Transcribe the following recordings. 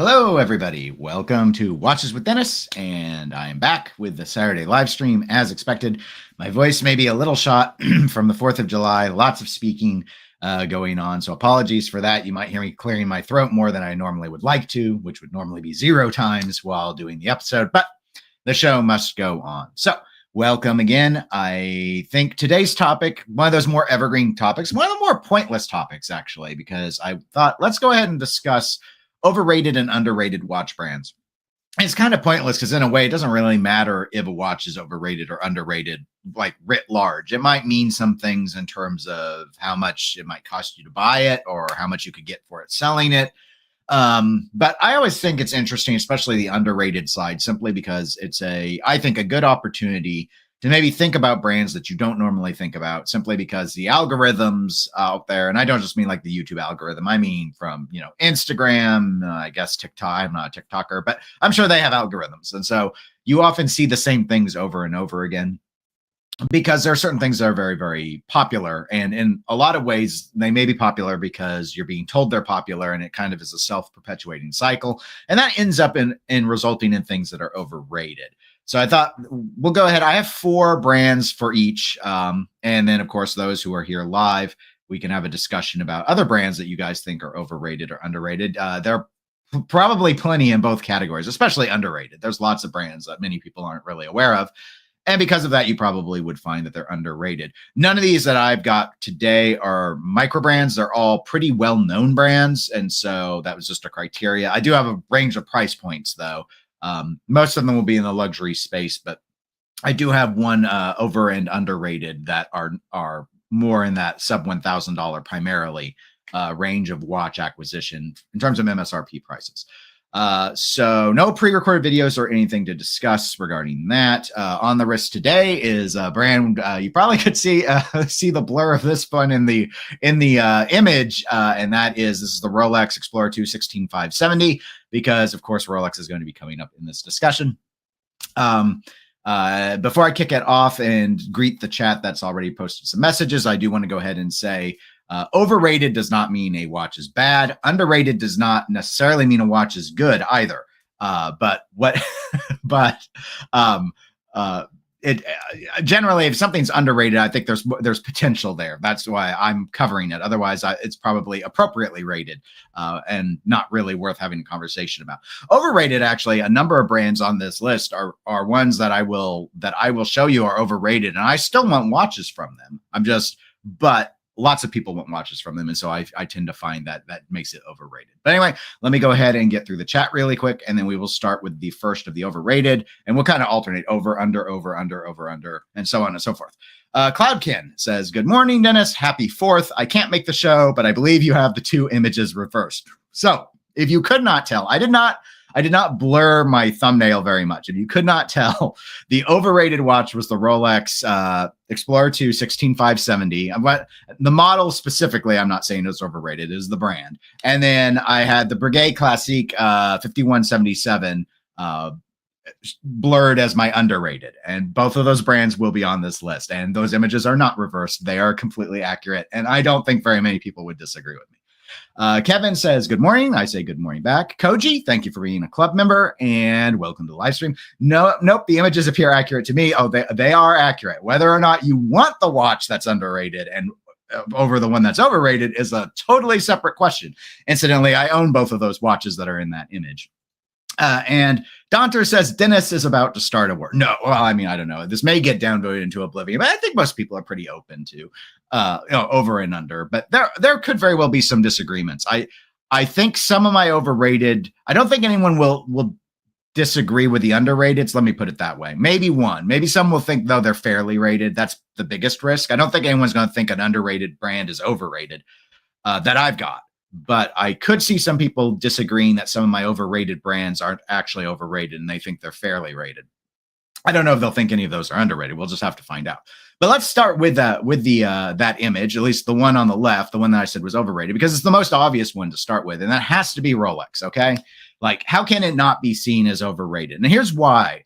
Hello, everybody. Welcome to Watches with Dennis, and I am back with the Saturday live stream as expected. My voice may be a little shot from the 4th of July, lots of speaking going on, so apologies for that. You might hear me clearing my throat more than I normally would like to, which would normally be 0 times while doing the episode, but the show must go on. So, welcome again. I think today's topic, one of those more evergreen topics, one of the more pointless topics, actually, because I thought, let's go ahead and discuss overrated and underrated watch brands. It's kind of pointless because in a way, it doesn't really matter if a watch is overrated or underrated, like writ large. It might mean some things in terms of how much it might cost you to buy it or how much you could get for it selling it. But I always think it's interesting, especially the underrated side, simply because it's I think a good opportunity to maybe think about brands that you don't normally think about, simply because the algorithms out there, and I don't just mean like the YouTube algorithm, I mean from, Instagram, I guess TikTok. I'm not a TikToker, but I'm sure they have algorithms. And so you often see the same things over and over again because there are certain things that are very, very popular. And in a lot of ways, they may be popular because you're being told they're popular, and it kind of is a self-perpetuating cycle. And that ends up in resulting in things that are overrated. So I thought we'll go ahead. I have 4 brands for each. And then, of course, those who are here live, we can have a discussion about other brands that you guys think are overrated or underrated. There are probably plenty in both categories, especially underrated. There's lots of brands that many people aren't really aware of. And because of that, you probably would find that they're underrated. None of these that I've got today are micro brands. They're all pretty well-known brands. And so that was just a criteria. I do have a range of price points, though. Most of them will be in the luxury space, but I do have one over and underrated that are more in that sub $1,000 primarily range of watch acquisition in terms of MSRP prices. So no pre-recorded videos or anything to discuss regarding that. On the wrist today is a brand you probably could see the blur of this one in the image, and this is the Rolex Explorer 2 16570, because of course Rolex is going to be coming up in this discussion. Before I kick it off and greet the chat that's already posted some messages, I do want to go ahead and say overrated does not mean a watch is bad. Underrated does not necessarily mean a watch is good either. It generally, if something's underrated, I think there's potential there. That's why I'm covering it. Otherwise, it's probably appropriately rated and not really worth having a conversation about. Overrated, actually, a number of brands on this list are ones that I will show you are overrated, and I still want watches from them. But lots of people want watches from them, and so I tend to find that makes it overrated. But anyway, let me go ahead and get through the chat really quick, and then we will start with the first of the overrated, and we'll kind of alternate over, under, and so on and so forth. Cloudkin says, "Good morning, Dennis. Happy 4th. I can't make the show, but I believe you have the 2 images reversed." So if you could not tell, I did not blur my thumbnail very much. If you could not tell, the overrated watch was the Rolex Explorer 2 16570. But the model specifically, I'm not saying it's overrated, it is the brand. And then I had the Breguet Classique 5177 blurred as my underrated. And both of those brands will be on this list. And those images are not reversed. They are completely accurate. And I don't think very many people would disagree with me. Kevin says, "Good morning." I say good morning back. Koji, thank you for being a club member and welcome to the live stream. Nope, the images appear accurate to me. Oh, they are accurate. Whether or not you want the watch that's underrated and over the one that's overrated is a totally separate question. Incidentally, I own both of those watches that are in that image. And Donter says, "Dennis is about to start a war." No, well, I mean, I don't know. This may get downvoted into oblivion, but I think most people are pretty open to, over and under. But there could very well be some disagreements. I think some of my overrated, I don't think anyone will disagree with the underrated. So let me put it that way. Maybe one. Maybe some will think, though, they're fairly rated. That's the biggest risk. I don't think anyone's going to think an underrated brand is overrated that I've got. But I could see some people disagreeing that some of my overrated brands aren't actually overrated and they think they're fairly rated. I don't know if they'll think any of those are underrated. We'll just have to find out. But let's start with that image, at least the one on the left, the one that I said was overrated, because it's the most obvious one to start with, and that has to be Rolex, okay? Like, how can it not be seen as overrated? And here's why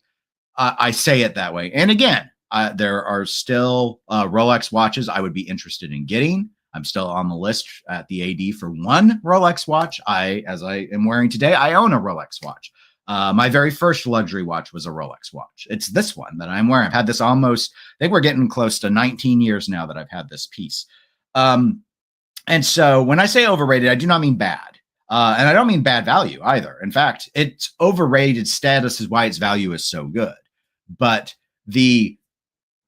I say it that way. And again, there are still Rolex watches I would be interested in getting. I'm still on the list at the AD for one Rolex watch. As I am wearing today, I own a Rolex watch. My very first luxury watch was a Rolex watch. It's this one that I'm wearing. I've had this almost, I think we're getting close to 19 years now that I've had this piece. And so when I say overrated, I do not mean bad. And I don't mean bad value either. In fact, its overrated status is why its value is so good. But the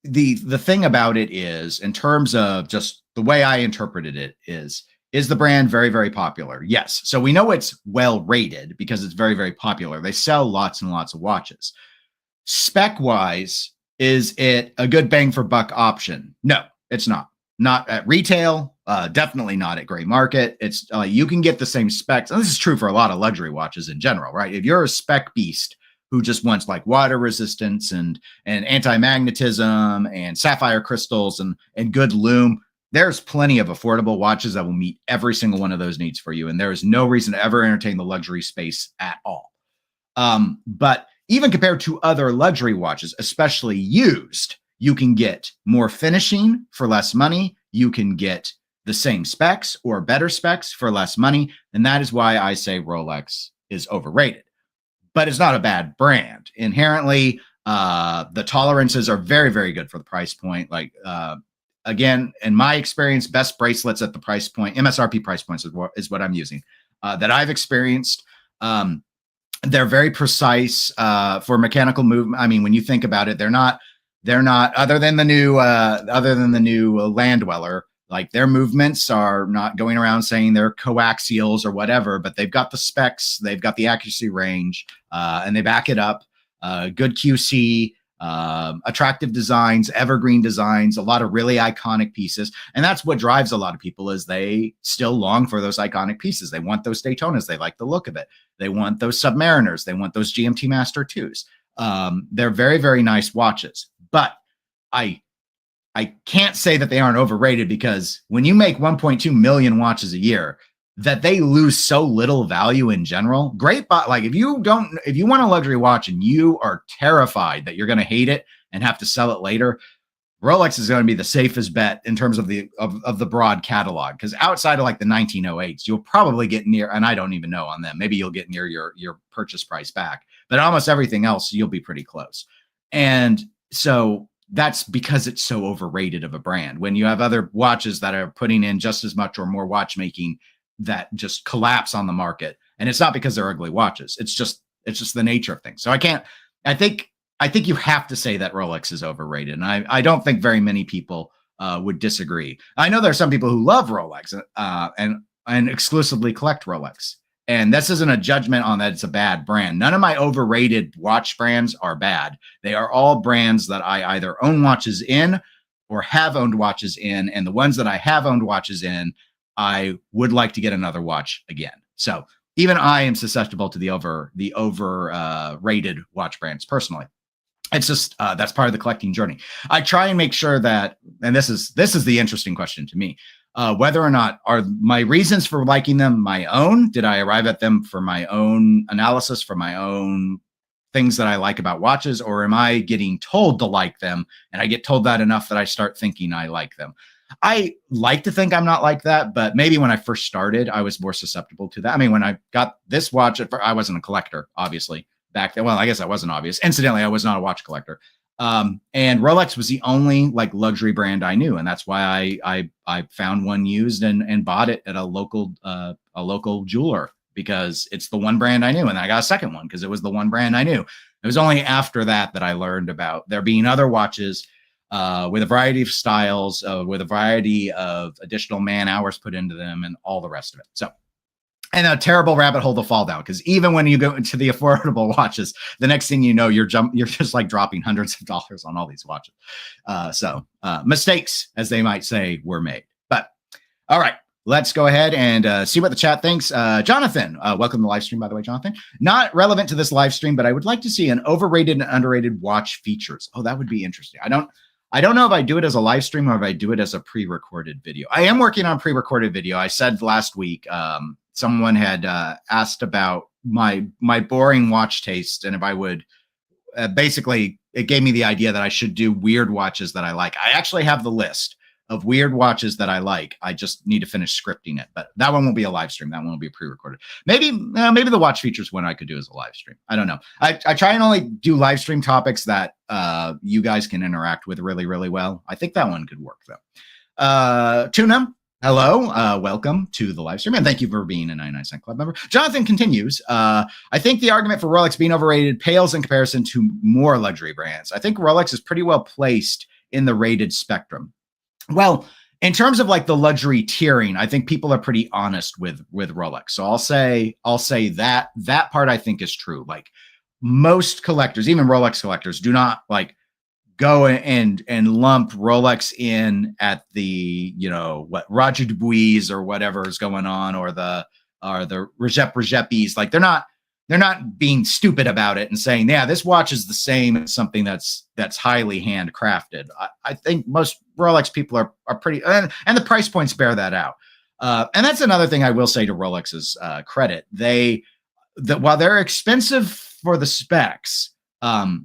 thing about it is, in terms of just the way I interpreted it, is the brand very, very popular? Yes. So we know it's well rated because it's very, very popular. They sell lots and lots of watches. Spec wise, is it a good bang for buck option? No, it's not. Not at retail, definitely not at gray market. It's you can get the same specs. And this is true for a lot of luxury watches in general, right? If you're a spec beast who just wants like water resistance and anti-magnetism and sapphire crystals and good lume, there's plenty of affordable watches that will meet every single one of those needs for you. And there is no reason to ever entertain the luxury space at all. But even compared to other luxury watches, especially used, you can get more finishing for less money. You can get the same specs or better specs for less money. And that is why I say Rolex is overrated. But it's not a bad brand. Inherently, the tolerances are very, very good for the price point. Like, again, in my experience, best bracelets at the price point, MSRP price points is what I'm using, that I've experienced. They're very precise for mechanical movement. I mean, when you think about it, they're not other than the new Land Dweller, like their movements are not going around saying they're coaxials or whatever, but they've got the specs, they've got the accuracy range, and they back it up. Good QC, attractive designs, evergreen designs, a lot of really iconic pieces. And that's what drives a lot of people, is they still long for those iconic pieces. They want those Daytonas. They like the look of it. They want those Submariners. They want those GMT Master 2s. They're very, very nice watches. But I can't say that they aren't overrated, because when you make 1.2 million watches a year, that they lose so little value in general. Great, but like if you want a luxury watch and you are terrified that you're going to hate it and have to sell it later, Rolex is going to be the safest bet in terms of the broad catalog. Because outside of like the 1908s, you'll probably get near, and I don't even know on them, maybe you'll get near your purchase price back, but almost everything else you'll be pretty close. And so that's because it's so overrated of a brand. When you have other watches that are putting in just as much or more watchmaking that just collapse on the market, and it's not because they're ugly watches. It's just the nature of things. So I think you have to say that Rolex is overrated, and I don't think very many people would disagree. I know there are some people who love Rolex and exclusively collect Rolex. And this isn't a judgment on that it's a bad brand. None of my overrated watch brands are bad. They are all brands that I either own watches in or have owned watches in. And the ones that I have owned watches in, I would like to get another watch again. So even I am susceptible to the overrated watch brands personally. It's just that's part of the collecting journey. I try and make sure that, and this is the interesting question to me, whether or not are my reasons for liking them my own. Did I arrive at them for my own analysis, for my own things that I like about watches, or am I getting told to like them and I get told that enough that I start thinking I like them? I like to think I'm not like that, but maybe when I first started, I was more susceptible to that. I mean, when I got this watch, I wasn't a collector, obviously, back then. Well, I guess that wasn't obvious. Incidentally, I was not a watch collector. And Rolex was the only like luxury brand I knew. And that's why I found one used and bought it at a local jeweler, because it's the one brand I knew. And then I got a second one because it was the one brand I knew. It was only after that I learned about there being other watches with a variety of styles, with a variety of additional man hours put into them and all the rest of it. So, and a terrible rabbit hole to fall down, because even when you go into the affordable watches, the next thing you know, you're just like dropping hundreds of dollars on all these watches. So mistakes, as they might say, were made. But all right, let's go ahead and see what the chat thinks. Jonathan, welcome to the live stream, by the way, Jonathan. Not relevant to this live stream, but I would like to see an overrated and underrated watch features. Oh, that would be interesting. I don't know if I do it as a live stream or if I do it as a pre-recorded video. I am working on pre-recorded video. I said last week, someone had asked about my boring watch taste, and if I would basically, it gave me the idea that I should do weird watches that I like. I actually have the list of weird watches that I like. I just need to finish scripting it, but that one won't be a live stream. That one will be pre-recorded. Maybe the watch features one I could do as a live stream. I don't know. I try and only do live stream topics that you guys can interact with really, really well. I think that one could work though. Tuna, hello, welcome to the live stream, and thank you for being a 99 Cent Club member. Jonathan continues, I think the argument for Rolex being overrated pales in comparison to more luxury brands. I think Rolex is pretty well placed in the rated spectrum. Well, in terms of like the luxury tiering, I think people are pretty honest with Rolex. So I'll say that part I think is true. Like most collectors, even Rolex collectors, do not like go and lump Rolex in at the, you know, what Roger Dubuis or whatever is going on, or the Regepes. Like they're not being stupid about it and saying, yeah, this watch is the same as something that's highly handcrafted. I think most Rolex people are pretty, and the price points bear that out. And that's another thing I will say to Rolex's credit. While they're expensive for the specs,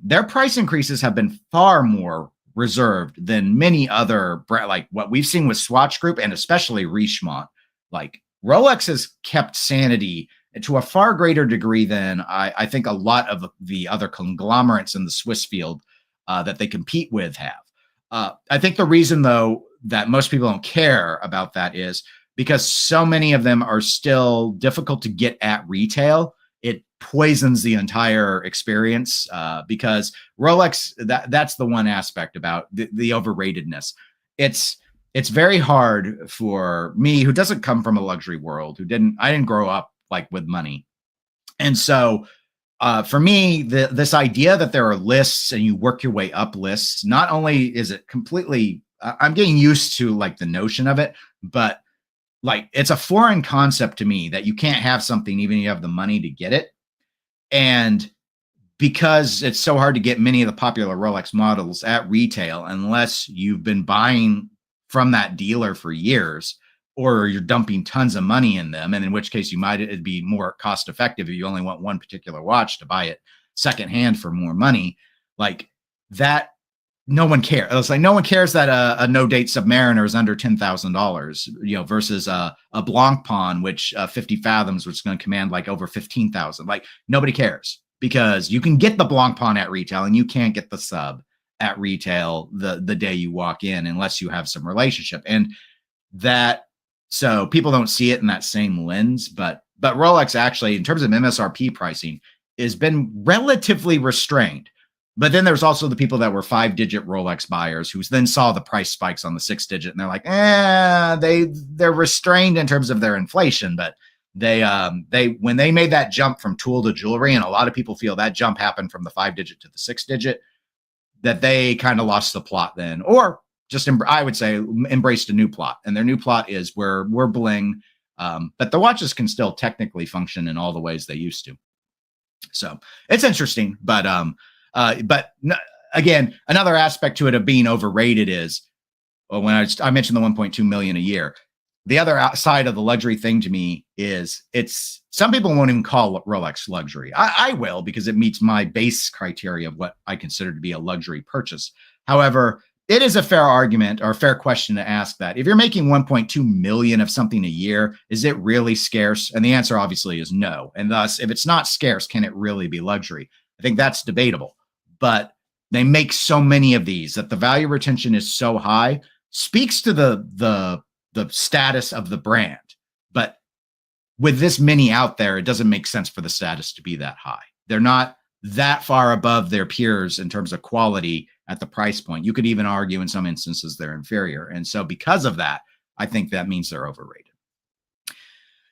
their price increases have been far more reserved than many other like what we've seen with Swatch Group and especially Richemont. Like Rolex has kept sanity to a far greater degree than I think a lot of the other conglomerates in the Swiss field that they compete with have. I think the reason, though, that most people don't care about that is because so many of them are still difficult to get at retail. It poisons the entire experience because Rolex, that's the one aspect about the overratedness. It's very hard for me, who doesn't come from a luxury world, I didn't grow up like with money. And so for me, this idea that there are lists and you work your way up lists, not only is it completely, I'm getting used to like the notion of it, but like it's a foreign concept to me that you can't have something even if you have the money to get it. And because it's so hard to get many of the popular Rolex models at retail, unless you've been buying from that dealer for years, or you're dumping tons of money in them, and in which case it'd be more cost effective if you only want one particular watch to buy it secondhand for more money. Like that, no one cares. It's like no one cares that a no date Submariner is under $10,000, you know, versus a Blancpain, which 50 fathoms, which is going to command like over 15,000. Like nobody cares because you can get the Blancpain at retail and you can't get the sub at retail the day you walk in unless you have some relationship. And that, so people don't see it in that same lens, but Rolex actually, in terms of MSRP pricing, has been relatively restrained. But then there's also the people that were 5-digit Rolex buyers who then saw the price spikes on the 6-digit and they're like, they're restrained in terms of their inflation, but they when they made that jump from tool to jewelry, and a lot of people feel that jump happened from the 5-digit to the 6-digit, that they kind of lost the plot then, or just I would say embraced a new plot. And their new plot is we're bling, but the watches can still technically function in all the ways they used to. So it's interesting, but again, another aspect to it of being overrated is, well, when I mentioned the 1.2 million a year, the other side of the luxury thing to me is some people won't even call Rolex luxury. I will, because it meets my base criteria of what I consider to be a luxury purchase. However, it is a fair argument or a fair question to ask that if you're making 1.2 million of something a year, is it really scarce? And the answer obviously is no. And thus, if it's not scarce, can it really be luxury? I think that's debatable. But they make so many of these that the value retention is so high, speaks to the status of the brand. But with this many out there, it doesn't make sense for the status to be that high. They're not that far above their peers in terms of quality at the price point. You could even argue in some instances they're inferior. And so because of that, I think that means they're overrated.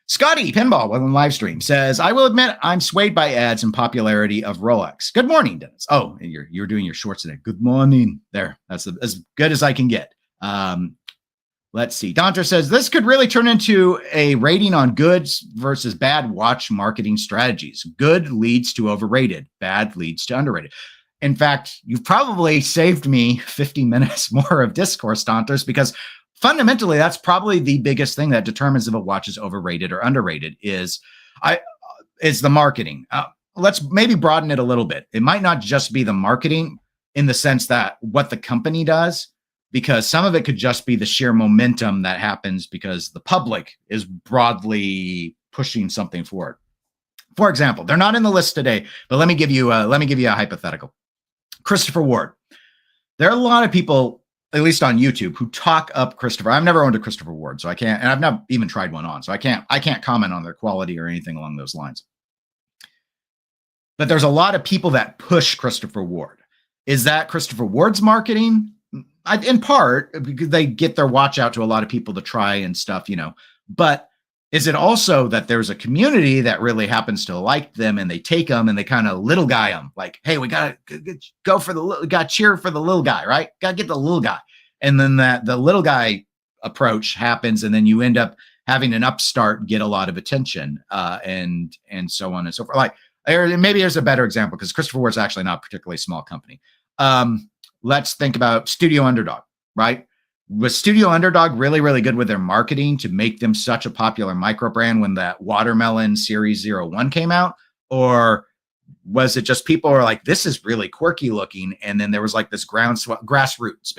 Scotty Pinball on live stream says, I will admit I'm swayed by ads and popularity of Rolex. Good morning, Dennis. Oh, you're doing your shorts today. Good morning. There, that's as good as I can get. Let's see. Donter says, this could really turn into a rating on goods versus bad watch marketing strategies. Good leads to overrated. Bad leads to underrated. In fact, you've probably saved me 50 minutes more of discourse, Donters, because fundamentally, that's probably the biggest thing that determines if a watch is overrated or underrated is the marketing. Let's maybe broaden it a little bit. It might not just be the marketing in the sense that what the company does, because some of it could just be the sheer momentum that happens because the public is broadly pushing something forward. For example, they're not in the list today, but let me give you a hypothetical. Christopher Ward. There are a lot of people, at least on YouTube, who talk up Christopher. I've never owned a Christopher Ward, so I can't, and I've not even tried one on, so I can't comment on their quality or anything along those lines. But there's a lot of people that push Christopher Ward. Is that Christopher Ward's marketing? In part, because they get their watch out to a lot of people to try and stuff, but is it also that there's a community that really happens to like them and they take them and they kind of little guy them, like, hey, we got to go for got to cheer for the little guy, right? Got to get the little guy. And then the little guy approach happens, and then you end up having an upstart get a lot of attention, and so on and so forth. Like, maybe there's a better example, because Christopher Ward's actually not a particularly small company. Let's think about Studio Underdog, right? Was Studio Underdog really, really good with their marketing to make them such a popular micro brand when that Watermelon Series 01 came out? Or was it just people were like, this is really quirky looking, and then there was like this grassroots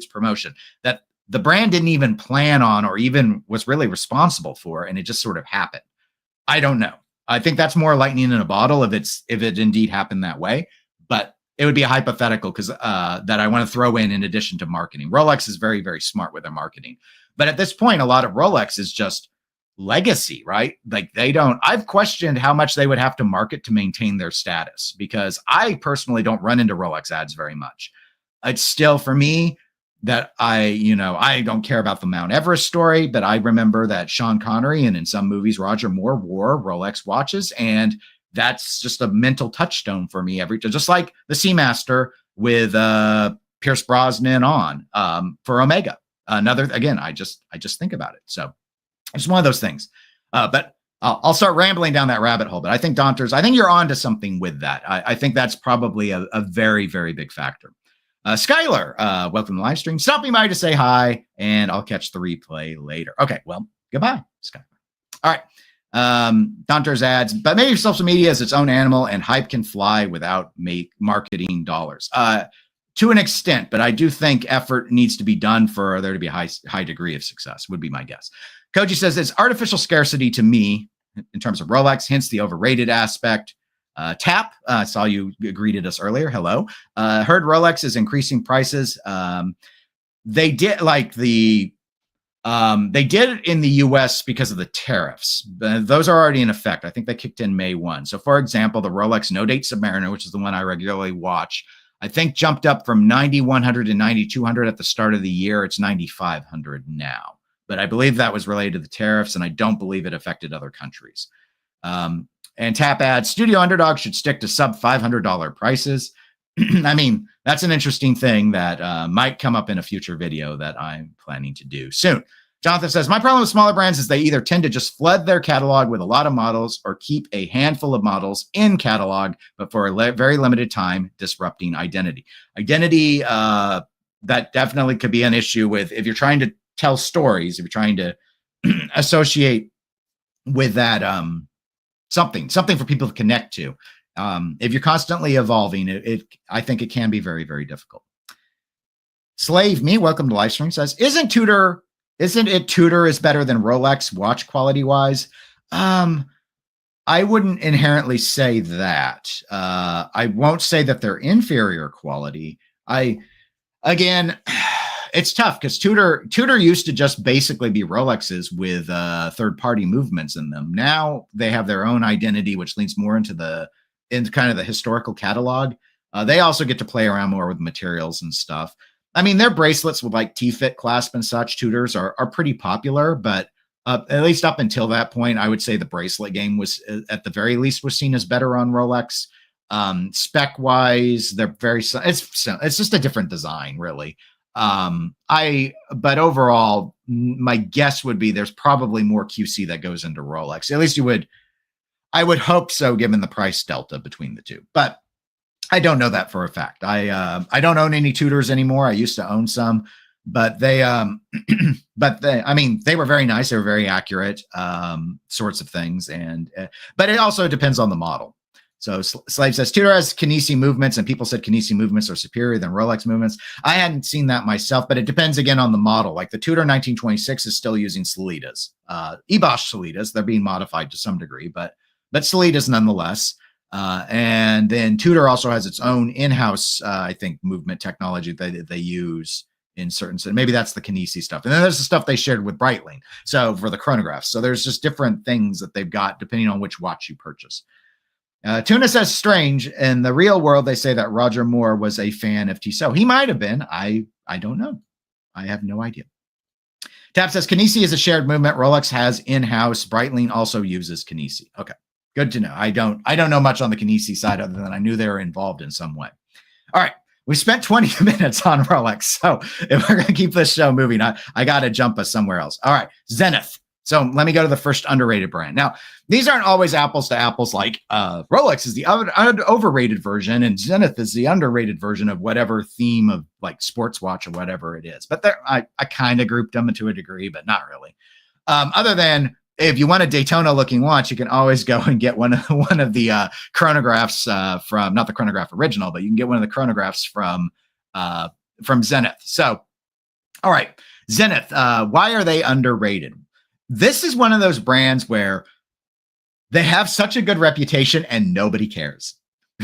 promotion that the brand didn't even plan on or even was really responsible for, and it just sort of happened? I don't know. I think that's more lightning in a bottle if it indeed happened that way, but it would be a hypothetical because that I want to throw in addition to marketing. Rolex is very, very smart with their marketing. But at this point, a lot of Rolex is just legacy, right? Like I've questioned how much they would have to market to maintain their status, because I personally don't run into Rolex ads very much. It's still, for me, that I don't care about the Mount Everest story, but I remember that Sean Connery and in some movies, Roger Moore wore Rolex watches, and that's just a mental touchstone for me just like the Seamaster with Pierce Brosnan on for Omega. Again, I just think about it. So it's one of those things. But I'll start rambling down that rabbit hole. But I think Daunters, I think you're onto something with that. I think that's probably a very, very big factor. Skylar, welcome to the live stream. Stopping by to say hi, and I'll catch the replay later. Okay, well, goodbye, Skylar. All right. Daunters adds, but maybe social media is its own animal and hype can fly without marketing dollars. To an extent, but I do think effort needs to be done for there to be a high degree of success, would be my guess. Koji says it's artificial scarcity to me in terms of Rolex, hence the overrated aspect. Tap, saw you greeted us earlier. Hello. Heard Rolex is increasing prices. They did it in the US because of the tariffs. Those are already in effect. I think they kicked in May 1. So for example, the Rolex No Date Submariner, which is the one I regularly watch, I think jumped up from 9,100 to 9,200 at the start of the year. It's 9,500 now. But I believe that was related to the tariffs, and I don't believe it affected other countries. And Tap adds, Studio Underdog should stick to sub $500 prices. I mean, that's an interesting thing that might come up in a future video that I'm planning to do soon. Jonathan says, my problem with smaller brands is they either tend to just flood their catalog with a lot of models or keep a handful of models in catalog, but for a very limited time, disrupting identity. Identity, that definitely could be an issue with if you're trying to tell stories, if you're trying to associate with that something for people to connect to. If you're constantly evolving, I think it can be very, very difficult. Slave Me, welcome to live stream, says, isn't it Tudor is better than Rolex watch quality wise? I wouldn't inherently say that. I won't say that they're inferior quality. Again, it's tough because Tudor used to just basically be Rolexes with third-party movements in them. Now they have their own identity, which leans more into kind of the historical catalog. They also get to play around more with materials and stuff. I mean, their bracelets with like T-fit clasp and such, Tudors are pretty popular, but at least up until that point, I would say the bracelet game was, at the very least, was seen as better on Rolex. Spec wise, they're it's just a different design, really. But overall, my guess would be there's probably more QC that goes into Rolex. At least I would hope so, given the price delta between the two. But I don't know that for a fact. I don't own any Tudors anymore. I used to own some, but they were very nice. They were very accurate, sorts of things. But it also depends on the model. So Slave says Tudor has Kinesi movements, and people said Kinesi movements are superior than Rolex movements. I hadn't seen that myself, but it depends again on the model. Like the Tudor 1926 is still using Solitas, Ebosh Solitas. They're being modified to some degree, but Solitas nonetheless. And then Tudor also has its own in-house, I think, movement technology that they use in certain, so maybe that's the Kinesi stuff. And then there's the stuff they shared with Breitling. So for the chronographs. So there's just different things that they've got depending on which watch you purchase. Tuna says strange. In the real world, they say that Roger Moore was a fan of Tissot. He might have been. I don't know. I have no idea. Tap says Kinesi is a shared movement. Rolex has in-house. Breitling also uses Kinesi. Okay, good to know. I don't know much on the Kinesi side other than I knew they were involved in some way. All right. We spent 20 minutes on Rolex. So if we're going to keep this show moving, I got to jump us somewhere else. All right. Zenith. So let me go to the first underrated brand. Now, these aren't always apples to apples. Like Rolex is the overrated version and Zenith is the underrated version of whatever theme of like sports watch or whatever it is. But I kind of grouped them to a degree, but not really. Other than if you want a Daytona looking watch, you can always go and get one of the chronographs from, not the chronograph original, but you can get one of the chronographs from Zenith. So, all right, Zenith, why are they underrated? This is one of those brands where they have such a good reputation and nobody cares.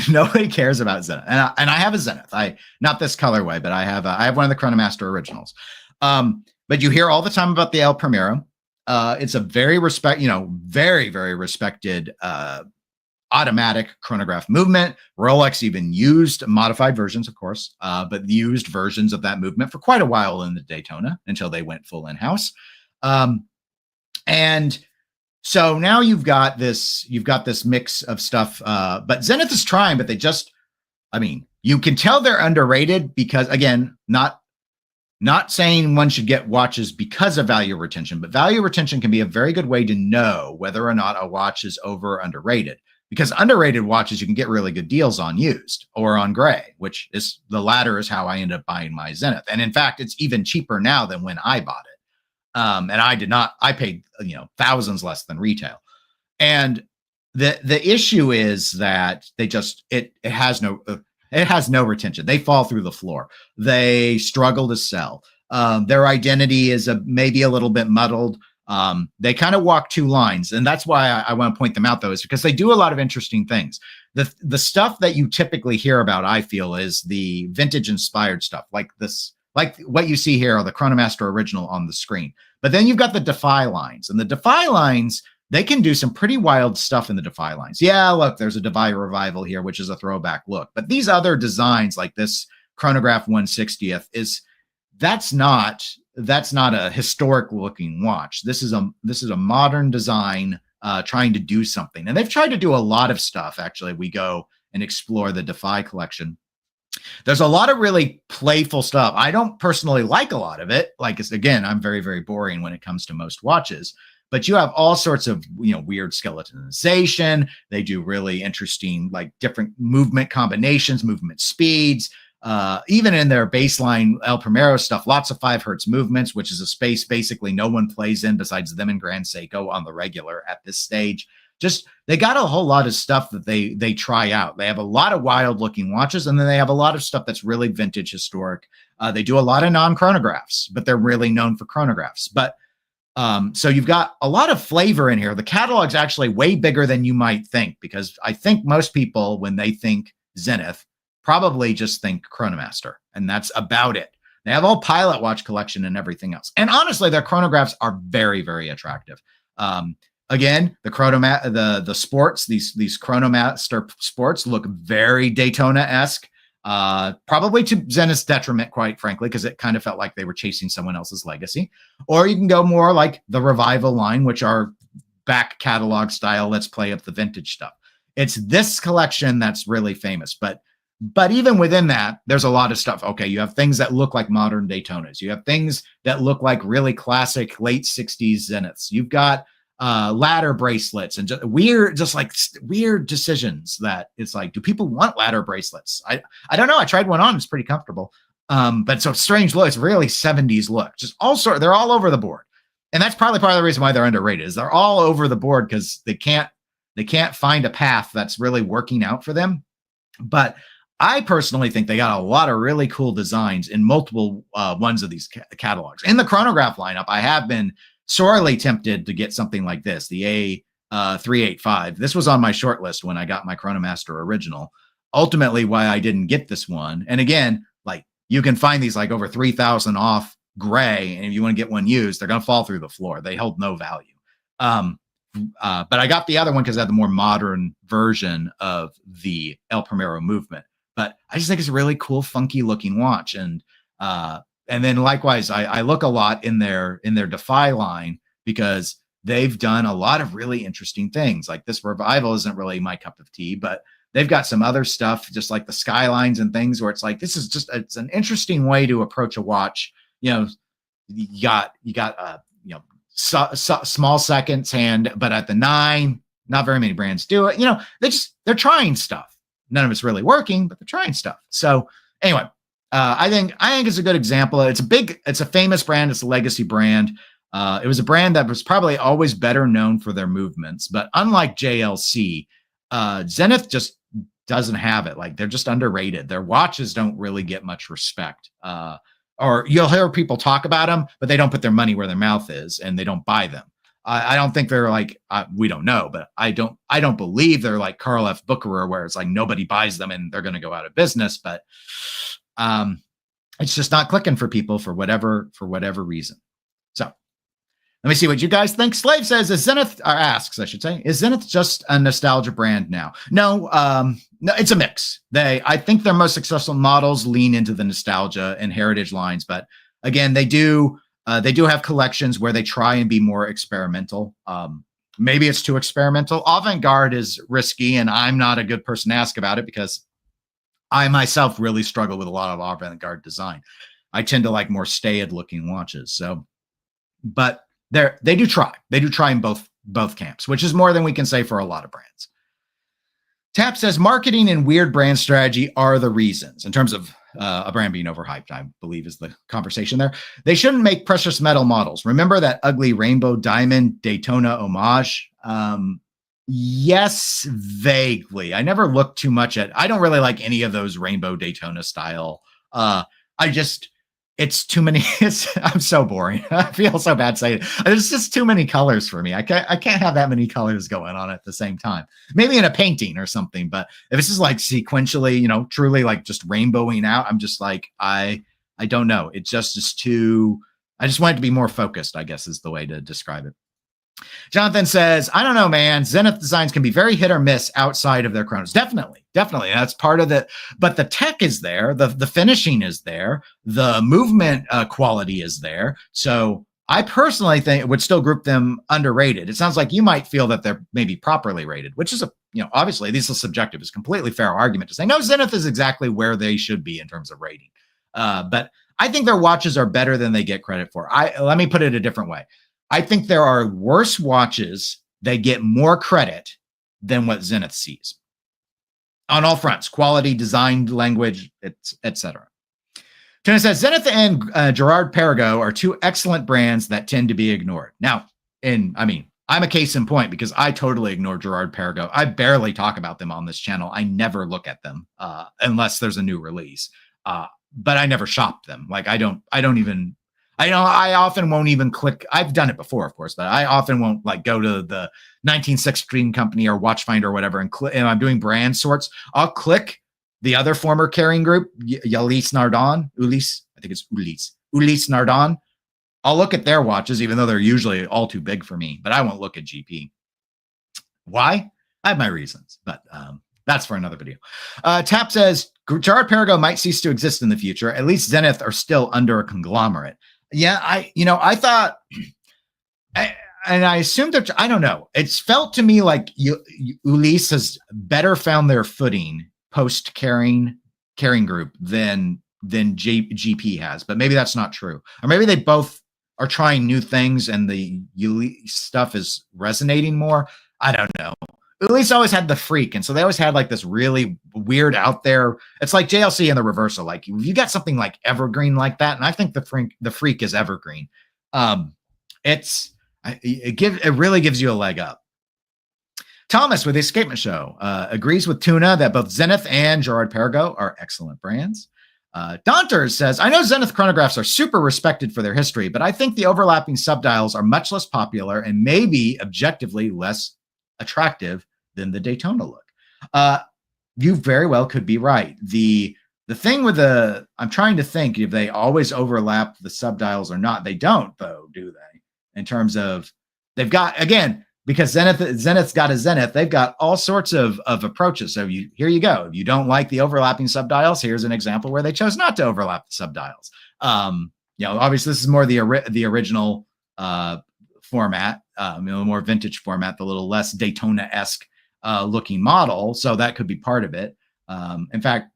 Nobody cares about Zenith. And I have a Zenith. Not this colorway, but I have one of the Chronomaster originals. But you hear all the time about the El Primero. It's a very very, very respected automatic chronograph movement. Rolex even used modified versions, of course, but used versions of that movement for quite a while in the Daytona until they went full in-house. And so now you've got this mix of stuff, but Zenith is trying, but you can tell they're underrated because, again, not saying one should get watches because of value retention, but value retention can be a very good way to know whether or not a watch is over or underrated. Because underrated watches, you can get really good deals on used or on gray, which is the latter is how I ended up buying my Zenith. And in fact, it's even cheaper now than when I bought it. And I paid, thousands less than retail. And the issue is that it has no retention. They fall through the floor. They struggle to sell. Their identity is maybe a little bit muddled. They kind of walk two lines. And that's why I want to point them out, though, is because they do a lot of interesting things. The stuff that you typically hear about, I feel, is the vintage inspired stuff like this. Like what you see here are the Chronomaster original on the screen. But then you've got the Defy lines. And the Defy lines, they can do some pretty wild stuff in the Defy lines. Yeah, look, there's a Defy Revival here, which is a throwback look. But these other designs like this Chronograph 160th that's not a historic looking watch. This is a modern design trying to do something. And they've tried to do a lot of stuff. Actually, we go and explore the Defy collection. There's a lot of really playful stuff. I don't personally like a lot of it. Like, again, I'm very, very boring when it comes to most watches. But you have all sorts of weird skeletonization. They do really interesting, like different movement combinations, movement speeds. Even in their baseline El Primero stuff, lots of 5 hertz movements, which is a space basically no one plays in besides them and Grand Seiko on the regular at this stage. Just they got a whole lot of stuff that they try out. They have a lot of wild looking watches, and then they have a lot of stuff that's really vintage historic. They do a lot of non-chronographs, but they're really known for chronographs. But so you've got a lot of flavor in here. The catalog's actually way bigger than you might think, because I think most people, when they think Zenith, probably just think Chronomaster, and that's about it. They have all pilot watch collection and everything else. And honestly, their chronographs are very, very attractive. Again, the sports, these Chronomaster sports look very Daytona-esque, probably to Zenith's detriment, quite frankly, because it kind of felt like they were chasing someone else's legacy. Or you can go more like the Revival line, which are back catalog style. Let's play up the vintage stuff. It's this collection that's really famous, but even within that, there's a lot of stuff. Okay, you have things that look like modern Daytonas. You have things that look like really classic late 60s Zeniths. You've got ladder bracelets and just weird decisions that it's like, do people want ladder bracelets? I don't know. I tried one on. It's pretty comfortable. But so strange look. It's really 70s look. Just they're all over the board. And that's probably part of the reason why they're underrated is they're all over the board because they can't They can't find a path that's really working out for them. But I personally think they got a lot of really cool designs in multiple ones of these catalogs. In the chronograph lineup, I have been sorely tempted to get something like this, the A385. This was on my short list when I got my Chronomaster original. Ultimately, why I didn't get this one. And again, like you can find these like over 3,000 off gray. And if you want to get one used, they're going to fall through the floor. They hold no value. But I got the other one because I had the more modern version of the El Primero movement. But I just think it's a really cool, funky looking watch. And then likewise, I look a lot in their Defy line because they've done a lot of really interesting things. Like this Revival isn't really my cup of tea, but they've got some other stuff, just like the Skylines and things where it's like, this is just, it's an interesting way to approach a watch. You know, you got small seconds hand, but at the 9, not very many brands do it. You know, they're trying stuff. None of it's really working, but they're trying stuff. So anyway, I think it's a good example. It's a famous brand. It's a legacy brand. It was a brand that was probably always better known for their movements, but unlike JLC, Zenith just doesn't have it. Like they're just underrated. Their watches don't really get much respect. Or you'll hear people talk about them, but they don't put their money where their mouth is and they don't buy them. I don't think they're like, we don't know, but I don't believe they're like Carl F. Bucherer, where it's like nobody buys them and they're going to go out of business. But it's just not clicking for people for whatever reason. So let me see what you guys think. Slave says, is Zenith just a nostalgia brand now? No, it's a mix. I think their most successful models lean into the nostalgia and heritage lines, but again, they do have collections where they try and be more experimental. Maybe it's too experimental. Avant-garde is risky, and I'm not a good person to ask about it because I myself really struggle with a lot of avant-garde design. I tend to like more staid looking watches. So, but they do try. They do try in both camps, which is more than we can say for a lot of brands. Tap says marketing and weird brand strategy are the reasons in terms of a brand being overhyped, I believe is the conversation there. They shouldn't make precious metal models. Remember that ugly rainbow diamond Daytona homage? Yes, vaguely. I never looked too much I don't really like any of those rainbow Daytona style. It's too many. I'm so boring. I feel so bad saying it. There's just too many colors for me. I can't have that many colors going on at the same time. Maybe in a painting or something, but if it's just like sequentially, truly like just rainbowing out, I'm just like, I don't know. It just is too, I just want it to be more focused, I guess is the way to describe it. Jonathan says, I don't know, man. Zenith designs can be very hit or miss outside of their chronos. Definitely. That's part of it. But the tech is there. The finishing is there. The movement quality is there. So I personally think would still group them underrated. It sounds like you might feel that they're maybe properly rated, which is obviously this is subjective. It's a completely fair argument to say, no, Zenith is exactly where they should be in terms of rating. But I think their watches are better than they get credit for. Let me put it a different way. I think there are worse watches that get more credit than what Zenith sees on all fronts: quality, design, language, etc. Tuna says Zenith and Girard-Perregaux are two excellent brands that tend to be ignored. Now, I'm a case in point because I totally ignore Girard-Perregaux. I barely talk about them on this channel. I never look at them unless there's a new release. But I never shop them. Like I often won't even click. I've done it before, of course, but I often won't like go to the 1916 company or Watchfinder or whatever and click. And I'm doing brand sorts. I'll click the other former Kering group, Ulysse Nardin. I'll look at their watches, even though they're usually all too big for me, but I won't look at GP. Why? I have my reasons, but that's for another video. Tap says Girard-Perregaux might cease to exist in the future. At least Zenith are still under a conglomerate. Yeah, I thought, and I assumed that, I don't know. It's felt to me like Ulysse has better found their footing post Kering group than GP has, but maybe that's not true. Or maybe they both are trying new things and the Ulysse stuff is resonating more. I don't know. Ulysse always had the freak, and so they always had like this really weird out there. It's like JLC in the reversal. Like you got something like evergreen like that, and I think the freak is evergreen. It really gives you a leg up. Thomas with the Escapement Show agrees with Tuna that both Zenith and Girard-Perregaux are excellent brands. Daunters says, I know Zenith chronographs are super respected for their history, but I think the overlapping subdials are much less popular and maybe objectively less attractive than the Daytona look. You very well could be right. The thing with I'm trying to think if they always overlap the subdials or not. They don't, though, do they? In terms of, they've got, again, because Zenith's got a Zenith, they've got all sorts of approaches. So here you go. If you don't like the overlapping subdials, here's an example where they chose not to overlap the subdials. Obviously this is more the original format, more vintage format, the little less Daytona-esque looking model. So that could be part of it. In fact,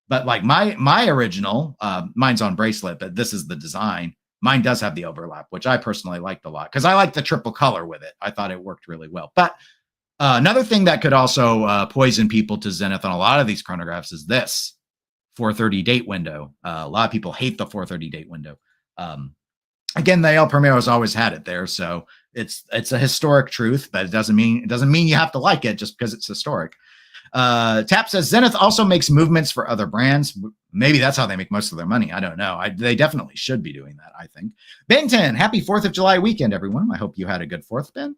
but like my original, mine's on bracelet, but this is the design. Mine does have the overlap, which I personally liked a lot because I like the triple color with it. I thought it worked really well. But another thing that could also poison people to Zenith on a lot of these chronographs is this 430 date window. A lot of people hate the 430 date window. Again, the El Primero's always had it there, so it's a historic truth, but it doesn't mean you have to like it just because it's historic. Tap says Zenith also makes movements for other brands. Maybe that's how they make most of their money. I don't know. They definitely should be doing that, I think. Ben 10, happy 4th of July weekend, everyone. I hope you had a good 4th, Ben.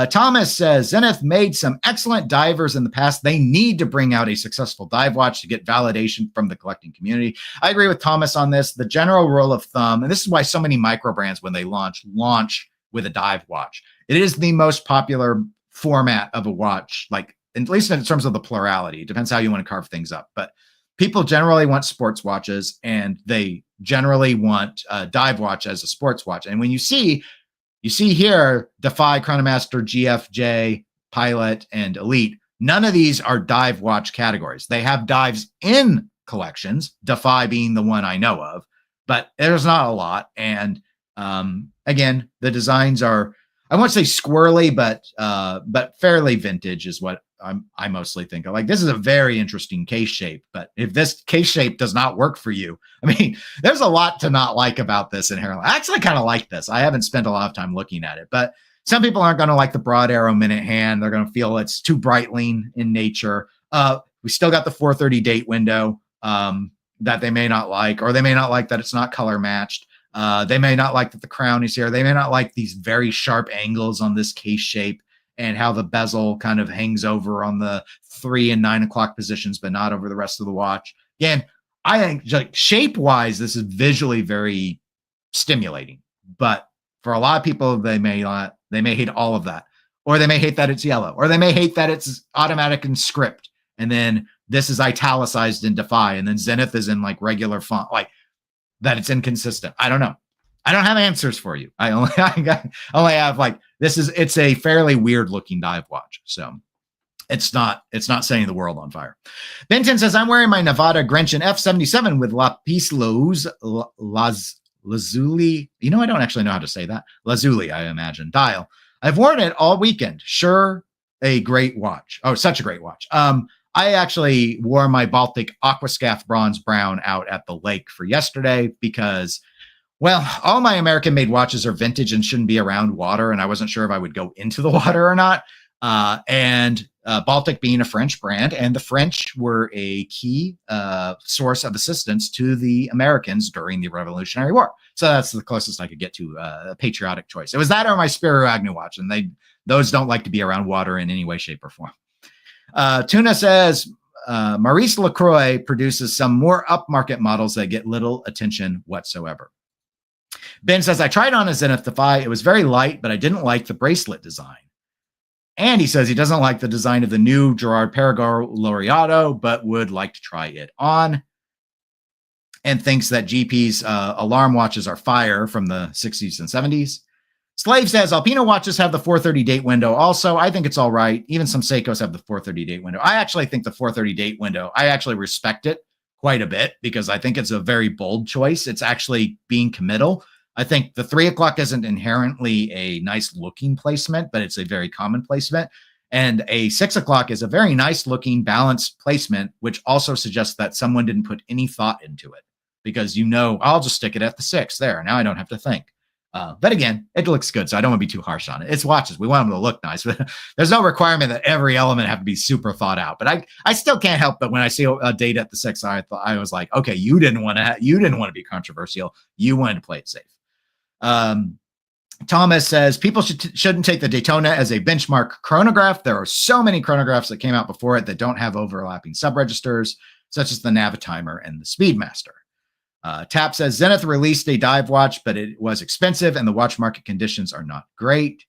Thomas says Zenith made some excellent divers in the past. They need to bring out a successful dive watch to get validation from the collecting community. I agree with Thomas on this. The general rule of thumb, and this is why so many micro brands, when they launch with a dive watch. It is the most popular format of a watch, like at least in terms of the plurality. It depends how you want to carve things up. But people generally want sports watches, and they generally want a dive watch as a sports watch. And when you see here, Defy, Chronomaster, GFJ, Pilot, and Elite, none of these are dive watch categories. They have dives in collections, Defy being the one I know of, but there's not a lot. And again, the designs are, I won't say squirrely, but fairly vintage is what I mostly think of. Like, this is a very interesting case shape, but if this case shape does not work for you, I mean, there's a lot to not like about this inherently. I actually kind of like this. I haven't spent a lot of time looking at it, but some people aren't going to like the broad arrow minute hand. They're going to feel it's too Breitling in nature. We still got the 430 date window that they may not like, or they may not like that it's not color matched. They may not like that the crown is here. They may not like these very sharp angles on this case shape and how the bezel kind of hangs over on the 3 and 9 o'clock positions, but not over the rest of the watch. Again, I think like shape-wise, this is visually very stimulating, but for a lot of people, they may hate all of that, or they may hate that it's yellow, or they may hate that it's automatic in script, and then this is italicized in Defy, and then Zenith is in like regular font, like that it's inconsistent. I don't know. I don't have answers for you. I only have like, it's a fairly weird looking dive watch. So it's not setting the world on fire. Benton says, I'm wearing my Nevada Grenchen F77 with Lapis Lazuli. You know, I don't actually know how to say that. Lazuli, I imagine. Dial. I've worn it all weekend. Sure. A great watch. Oh, such a great watch. I actually wore my Baltic Aquascaf Bronze Brown out at the lake for yesterday because, well, all my American-made watches are vintage and shouldn't be around water, and I wasn't sure if I would go into the water or not. And Baltic being a French brand, and the French were a key source of assistance to the Americans during the Revolutionary War. So that's the closest I could get to a patriotic choice. It was that or my Spiro Agnew watch, and those don't like to be around water in any way, shape, or form. Tuna says, Maurice Lacroix produces some more upmarket models that get little attention whatsoever. Ben says, I tried on a Zenith Defy. It was very light, but I didn't like the bracelet design. And he says he doesn't like the design of the new Girard-Perregaux Laureato, but would like to try it on. And thinks that GP's alarm watches are fire from the 60s and 70s. Slave says, Alpino watches have the 430 date window. Also, I think it's all right. Even some Seikos have the 430 date window. I actually think the 430 date window, I actually respect it quite a bit because I think it's a very bold choice. It's actually being committal. I think the 3 o'clock isn't inherently a nice looking placement, but it's a very common placement. And a 6 o'clock is a very nice looking balanced placement, which also suggests that someone didn't put any thought into it because, I'll just stick it at the 6 there. Now I don't have to think. But again, it looks good, so I don't want to be too harsh on it. It's watches. We want them to look nice, but there's no requirement that every element have to be super thought out. But I still can't help but when I see a date at the 6, I was like, okay, you didn't want to be controversial. You wanted to play it safe. Thomas says people shouldn't take the Daytona as a benchmark chronograph. There are so many chronographs that came out before it that don't have overlapping subregisters, such as the Navitimer and the Speedmaster. Tap says Zenith released a dive watch, but it was expensive and the watch market conditions are not great.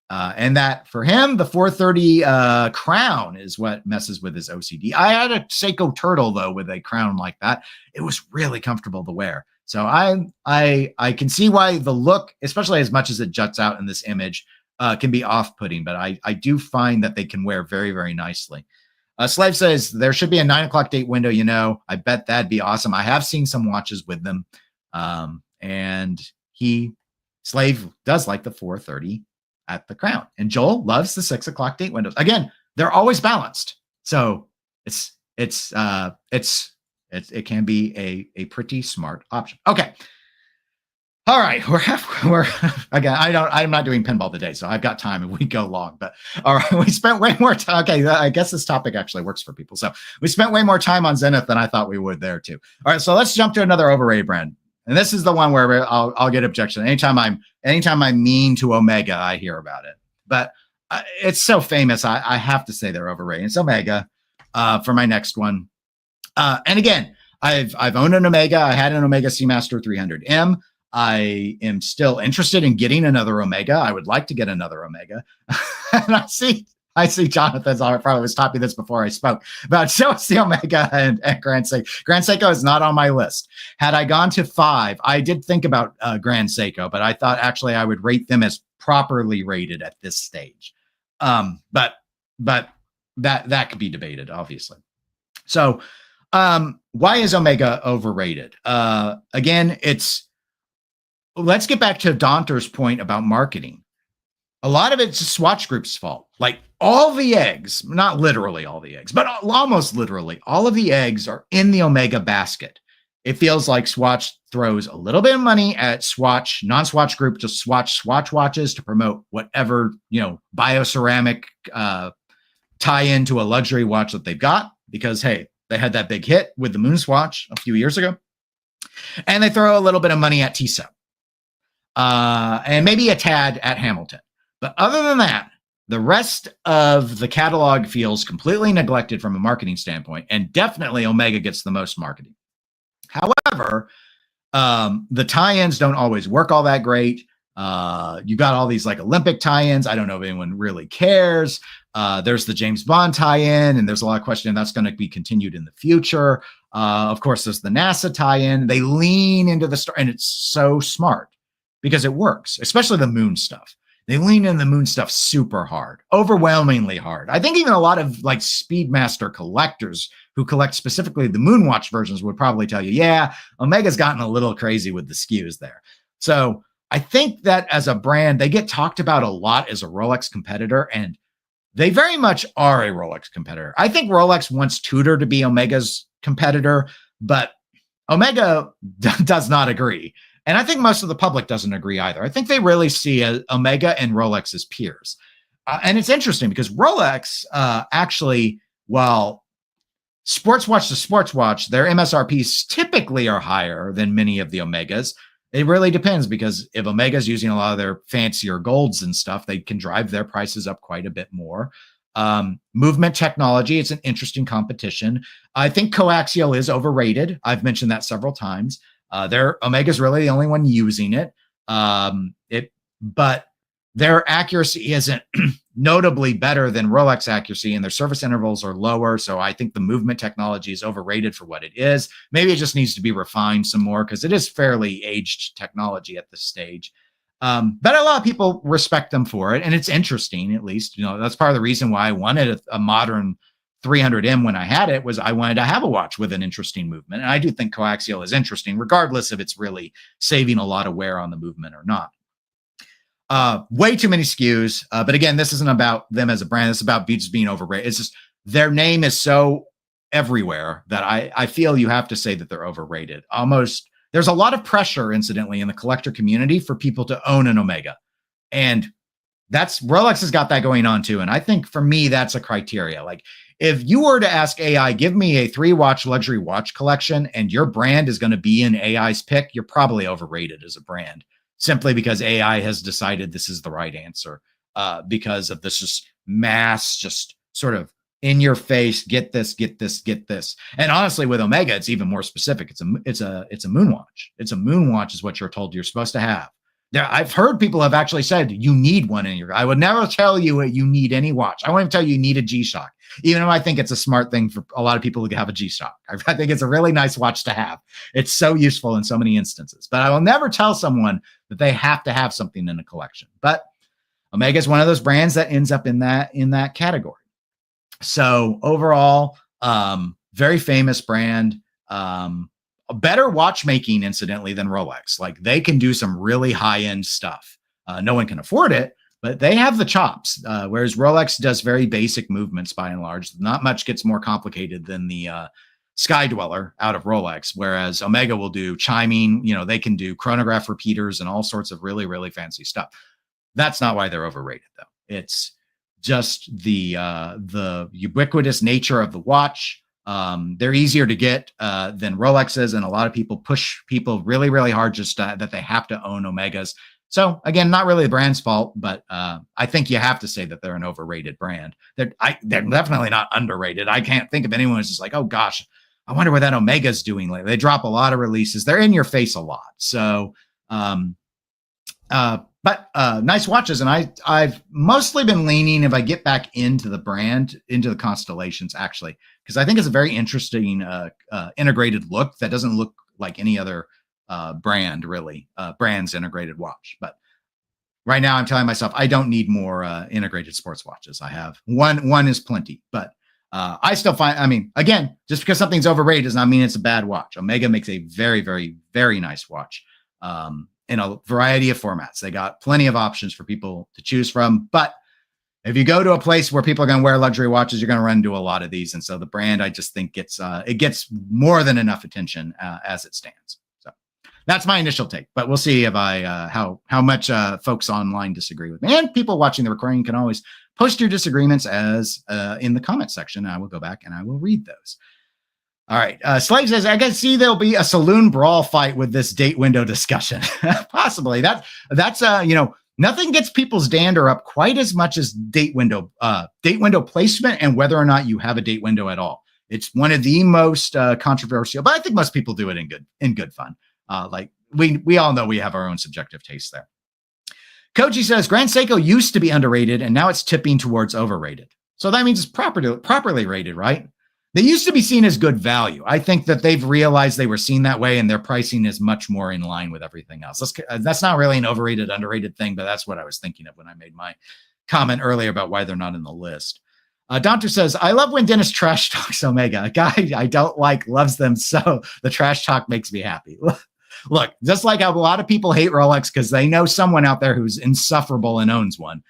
And that for him, the 430 crown is what messes with his OCD. I had a Seiko Turtle though with a crown like that. It was really comfortable to wear. So I can see why the look, especially as much as it juts out in this image, can be off-putting. But I do find that they can wear very, very nicely. Slave says there should be a 9 o'clock date window. I bet that'd be awesome. I have seen some watches with them, and Slave does like the 430 at the crown, and Joel loves the 6 o'clock date windows. Again, they're always balanced, so it can be a pretty smart option. Okay. All right, we're again. I'm not doing pinball today, so I've got time and we go long. But all right, we spent way more time. Okay, I guess this topic actually works for people. So we spent way more time on Zenith than I thought we would there too. All right, so let's jump to another overrated brand, and this is the one where I'll get objection anytime I'm mean to Omega. I hear about it, but it's so famous. I have to say they're overrated. It's Omega for my next one, and again, I've owned an Omega. I had an Omega Seamaster 300M. I am still interested in getting another Omega. I would like to get another Omega. And I see Jonathan's probably was typing this before I spoke about show us the Omega and Grand Seiko. Grand Seiko is not on my list. Had I gone to 5, I did think about Grand Seiko, but I thought actually I would rate them as properly rated at this stage. But that could be debated, obviously. So why is Omega overrated? Again, let's get back to Daunter's point about marketing. A lot of it's Swatch Group's fault. Like all the eggs, not literally all the eggs, but almost literally all of the eggs are in the Omega basket. It feels like Swatch throws a little bit of money at Swatch, non-Swatch Group, just Swatch watches to promote whatever, bioceramic tie-in to a luxury watch that they've got because, hey, they had that big hit with the Moon Swatch a few years ago. And they throw a little bit of money at Tissot. And maybe a tad at Hamilton. But other than that, the rest of the catalog feels completely neglected from a marketing standpoint, and definitely Omega gets the most marketing. However, the tie-ins don't always work all that great. You got all these like Olympic tie-ins. I don't know if anyone really cares. There's the James Bond tie-in, and there's a lot of question that's going to be continued in the future. Of course, there's the NASA tie-in. They lean into the star, and it's so smart. Because it works, especially the Moon stuff. They lean in the Moon stuff super hard, overwhelmingly hard. I think even a lot of like Speedmaster collectors who collect specifically the Moonwatch versions would probably tell you, yeah, Omega's gotten a little crazy with the SKUs there. So I think that as a brand, they get talked about a lot as a Rolex competitor, and they very much are a Rolex competitor. I think Rolex wants Tudor to be Omega's competitor, but Omega does not agree. And I think most of the public doesn't agree either. I think they really see Omega and Rolex as peers. And it's interesting because Rolex actually, while sports watch to sports watch, their MSRPs typically are higher than many of the Omegas. It really depends because if Omega's using a lot of their fancier golds and stuff, they can drive their prices up quite a bit more. Movement technology, it's an interesting competition. I think coaxial is overrated. I've mentioned that several times. Their Omega's really the only one using it. But their accuracy isn't notably better than Rolex accuracy, and their service intervals are lower. So I think the movement technology is overrated for what it is. Maybe it just needs to be refined some more because it is fairly aged technology at this stage. But a lot of people respect them for it, and it's interesting. At least, that's part of the reason why I wanted a modern 300M when I had it, was I wanted to have a watch with an interesting movement. And I do think coaxial is interesting, regardless if it's really saving a lot of wear on the movement or not. Way too many SKUs. But again, this isn't about them as a brand. It's about just being overrated. It's just their name is so everywhere that I feel you have to say that they're overrated. Almost, there's a lot of pressure, incidentally, in the collector community for people to own an Omega. And Rolex has got that going on too. And I think for me, that's a criteria. Like if you were to ask AI, give me a 3-watch luxury watch collection and your brand is going to be in AI's pick, you're probably overrated as a brand simply because AI has decided this is the right answer because of this just mass, just sort of in your face, get this, get this, get this. And honestly, with Omega, it's even more specific. It's a moon watch. It's a moon watch is what you're told you're supposed to have. There, I've heard people have actually said you need one in your. I would never tell you you need any watch. I won't even tell you need a G-Shock, even though I think it's a smart thing for a lot of people to have a G-Shock. I think it's a really nice watch to have. It's so useful in so many instances. But I will never tell someone that they have to have something in a collection. But Omega is one of those brands that ends up in that category. So overall, very famous brand. A better watchmaking, incidentally, than Rolex. Like they can do some really high-end stuff. No one can afford it, but they have the chops. Whereas Rolex does very basic movements by and large. Not much gets more complicated than the Sky Dweller out of Rolex. Whereas Omega will do chiming. They can do chronograph repeaters and all sorts of really, really fancy stuff. That's not why they're overrated, though. It's just the ubiquitous nature of the watch. They're easier to get than Rolexes, and a lot of people push people really, really hard just that they have to own Omegas. So again, not really the brand's fault, but I think you have to say that they're an overrated brand. They're definitely not underrated. I can't think of anyone who's just like, oh gosh, I wonder what that Omega's doing lately. They drop a lot of releases. They're in your face a lot. So, but nice watches. And I've mostly been leaning, if I get back into the brand, into the Constellations, actually, because I think it's a very interesting integrated look that doesn't look like any other brand, really, brand's integrated watch. But right now I'm telling myself I don't need more integrated sports watches. I have one is plenty. But I still find, again, just because something's overrated does not mean it's a bad watch. Omega makes a very, very, very nice watch. In a variety of formats. They got plenty of options for people to choose from. But if you go to a place where people are going to wear luxury watches, you're going to run into a lot of these. And so the brand, I just think gets more than enough attention as it stands. So that's my initial take. But we'll see if how much folks online disagree with me. And people watching the recording can always post your disagreements as in the comment section. I will go back and I will read those. All right. Slave says, I can see there'll be a saloon brawl fight with this date window discussion. Possibly. That's nothing gets people's dander up quite as much as date window placement and whether or not you have a date window at all. It's one of the most controversial, but I think most people do it in good fun. Like we all know we have our own subjective taste there. Koji says, Grand Seiko used to be underrated and now it's tipping towards overrated. So that means it's properly rated, right? They used to be seen as good value. I think that they've realized they were seen that way and their pricing is much more in line with everything else. That's not really an overrated, underrated thing, but that's what I was thinking of when I made my comment earlier about why they're not in the list. Doctor says, I love when Dennis trash talks Omega. A guy I don't like loves them, so the trash talk makes me happy. Look, just like how a lot of people hate Rolex because they know someone out there who's insufferable and owns one.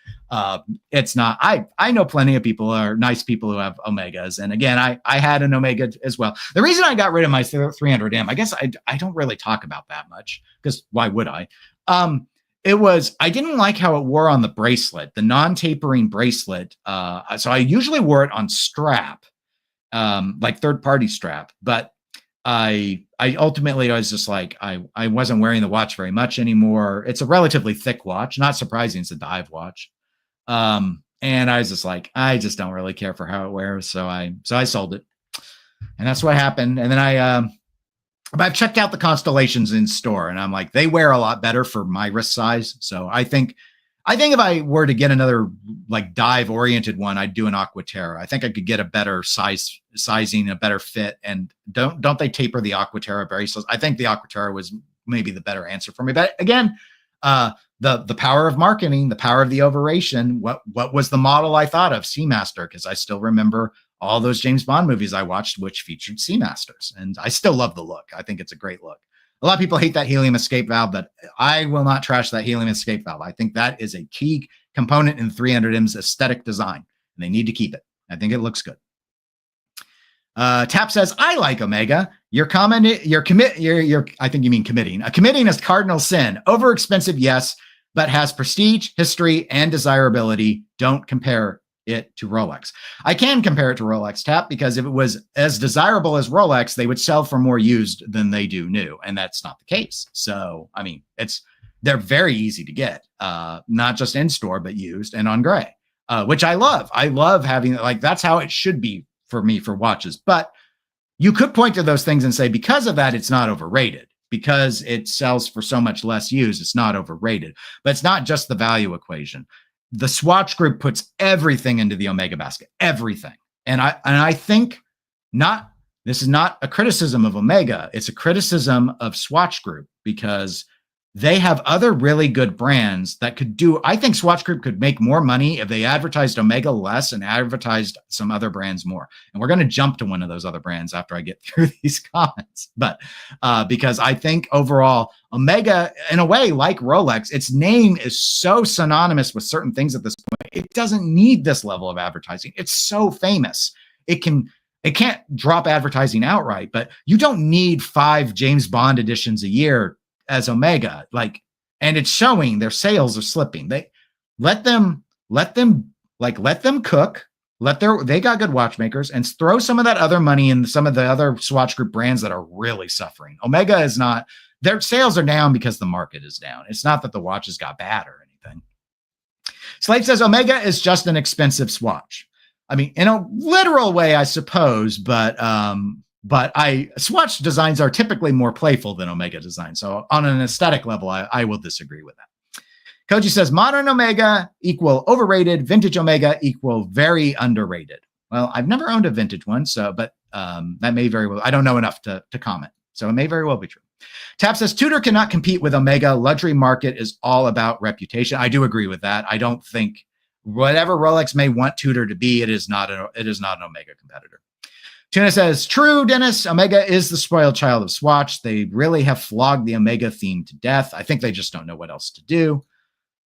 It's not. I know plenty of people are nice people who have Omegas. And again, I had an Omega as well. The reason I got rid of my 300M, I guess I don't really talk about that much because why would I? I didn't like how it wore on the bracelet, the non-tapering bracelet. So I usually wore it on strap, like third-party strap, but I ultimately was just like, I wasn't wearing the watch very much anymore. It's a relatively thick watch, not surprising. It's a dive watch. And I was just like, I just don't really care for how it wears. So I sold it and that's what happened. And then I've checked out the Constellations in store and I'm like, they wear a lot better for my wrist size. So I think if I were to get another like dive oriented one, I'd do an Aquaterra. I think I could get a better sizing, a better fit. And don't they taper the Aquaterra bracelets? I think the Aquaterra was maybe the better answer for me. But again, the power of marketing, the power of the overration. What was the model I thought of? Seamaster, because I still remember all those James Bond movies I watched, which featured Seamasters. And I still love the look. I think it's a great look. A lot of people hate that helium escape valve, but I will not trash that helium escape valve. I think that is a key component in 300M's aesthetic design, and they need to keep it. I think it looks good. Tap says, I like Omega. You're I think you mean committing. Committing is cardinal sin. Overexpensive, yes, but has prestige, history, and desirability. Don't compare it to Rolex. I can compare it to Rolex, Tap, because if it was as desirable as Rolex, they would sell for more used than they do new, and that's not the case. So, I mean, they're very easy to get, not just in store, but used and on gray, which I love. I love having, like, that's how it should be for me for watches. But you could point to those things and say, because of that, it's not overrated. Because it sells for so much less used, it's not overrated. But it's not just the value equation. The Swatch Group puts everything into the Omega basket, everything. And I think this is not a criticism of Omega. It's a criticism of Swatch Group, because they have other really good brands that could do. I think Swatch Group could make more money if they advertised Omega less and advertised some other brands more. And we're going to jump to one of those other brands after I get through these comments. But because I think overall, Omega, in a way, like Rolex, its name is so synonymous with certain things at this point. It doesn't need this level of advertising. It's so famous. It can't drop advertising outright, but you don't need 5 James Bond editions a year as Omega, and it's showing. Their sales are slipping. They let them cook. They got good watchmakers, and throw some of that other money in some of the other Swatch Group brands that are really suffering. Omega is not. Their sales are down because the market is down. It's not that the watches got bad or anything. Slade says Omega is just an expensive Swatch. I mean, in a literal way, I suppose, but Swatch designs are typically more playful than Omega designs. So on an aesthetic level, I will disagree with that. Koji says modern Omega equal overrated, vintage Omega equal very underrated. Well, I've never owned a vintage one, but that may very well, I don't know enough to comment. So it may very well be true. Tap says Tudor cannot compete with Omega. Luxury market is all about reputation. I do agree with that. I don't think whatever Rolex may want Tudor to be, it is not an Omega competitor. Tuna says, true, Dennis. Omega is the spoiled child of Swatch. They really have flogged the Omega theme to death. I think they just don't know what else to do.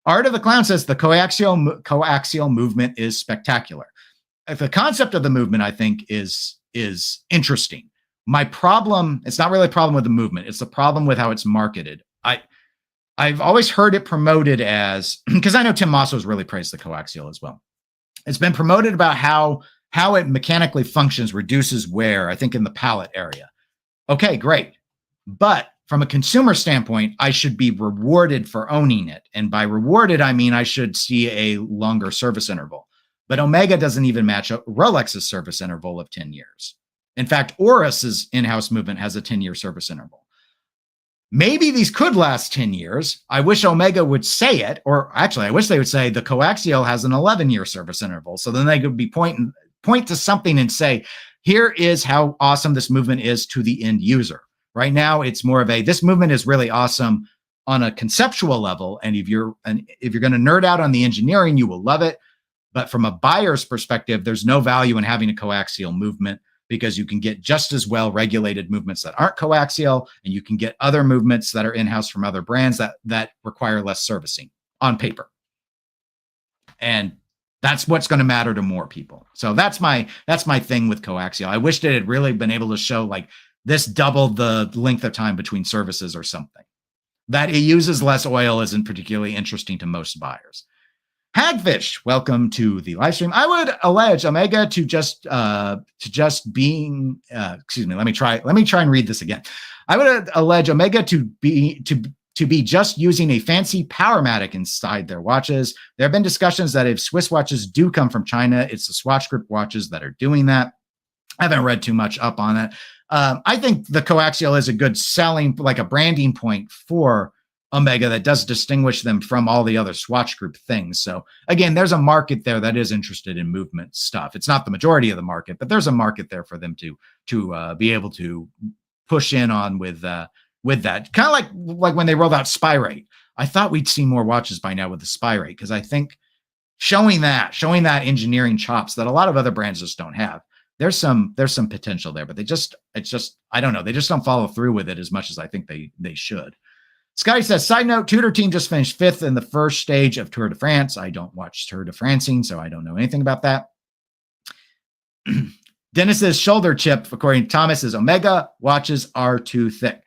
Art of the Clown says the coaxial movement is spectacular. The concept of the movement, I think, is interesting. My problem, it's not really a problem with the movement. It's a problem with how it's marketed. I've always heard it promoted as, because I know Tim Mosso's really praised the coaxial as well. It's been promoted about how it mechanically functions, reduces wear, I think in the palate area. Okay, great. But from a consumer standpoint, I should be rewarded for owning it. And by rewarded, I mean I should see a longer service interval. But Omega doesn't even match Rolex's service interval of 10 years. In fact, Oris's in-house movement has a 10-year service interval. Maybe these could last 10 years. I wish Omega would say it, or actually, I wish they would say the coaxial has an 11-year service interval. So then they could be point to something and say, here is how awesome this movement is to the end user. Right now, it's more of this movement is really awesome on a conceptual level. And if you're going to nerd out on the engineering, you will love it. But from a buyer's perspective, there's no value in having a coaxial movement, because you can get just as well regulated movements that aren't coaxial, and you can get other movements that are in-house from other brands that require less servicing on paper. And that's what's going to matter to more people. So that's my thing with coaxial. I wished it had really been able to show like this doubled the length of time between services or something. That it uses less oil isn't particularly interesting to most buyers. Hagfish, welcome to the live stream. I would allege Omega to just being. Excuse me. Let me try and read this again. I would allege Omega to be just using a fancy Powermatic inside their watches. There have been discussions that if Swiss watches do come from China, it's the Swatch Group watches that are doing that. I haven't read too much up on it. I think the coaxial is a good selling, like a branding point for Omega that does distinguish them from all the other Swatch Group things. So again, there's a market there that is interested in movement stuff. It's not the majority of the market, but there's a market there for them to be able to push in on with that. Kind of like when they rolled out Spy Rate. I thought we'd see more watches by now with the Spy Rate, because I think showing that engineering chops that a lot of other brands just don't have. There's some potential there, but I don't know. They just don't follow through with it as much as I think they should. Scotty says, side note, Tudor team just finished 5th in the first stage of Tour de France. I don't watch Tour de Francing, so I don't know anything about that. Dennis's shoulder chip, according to Thomas, is Omega watches are too thick.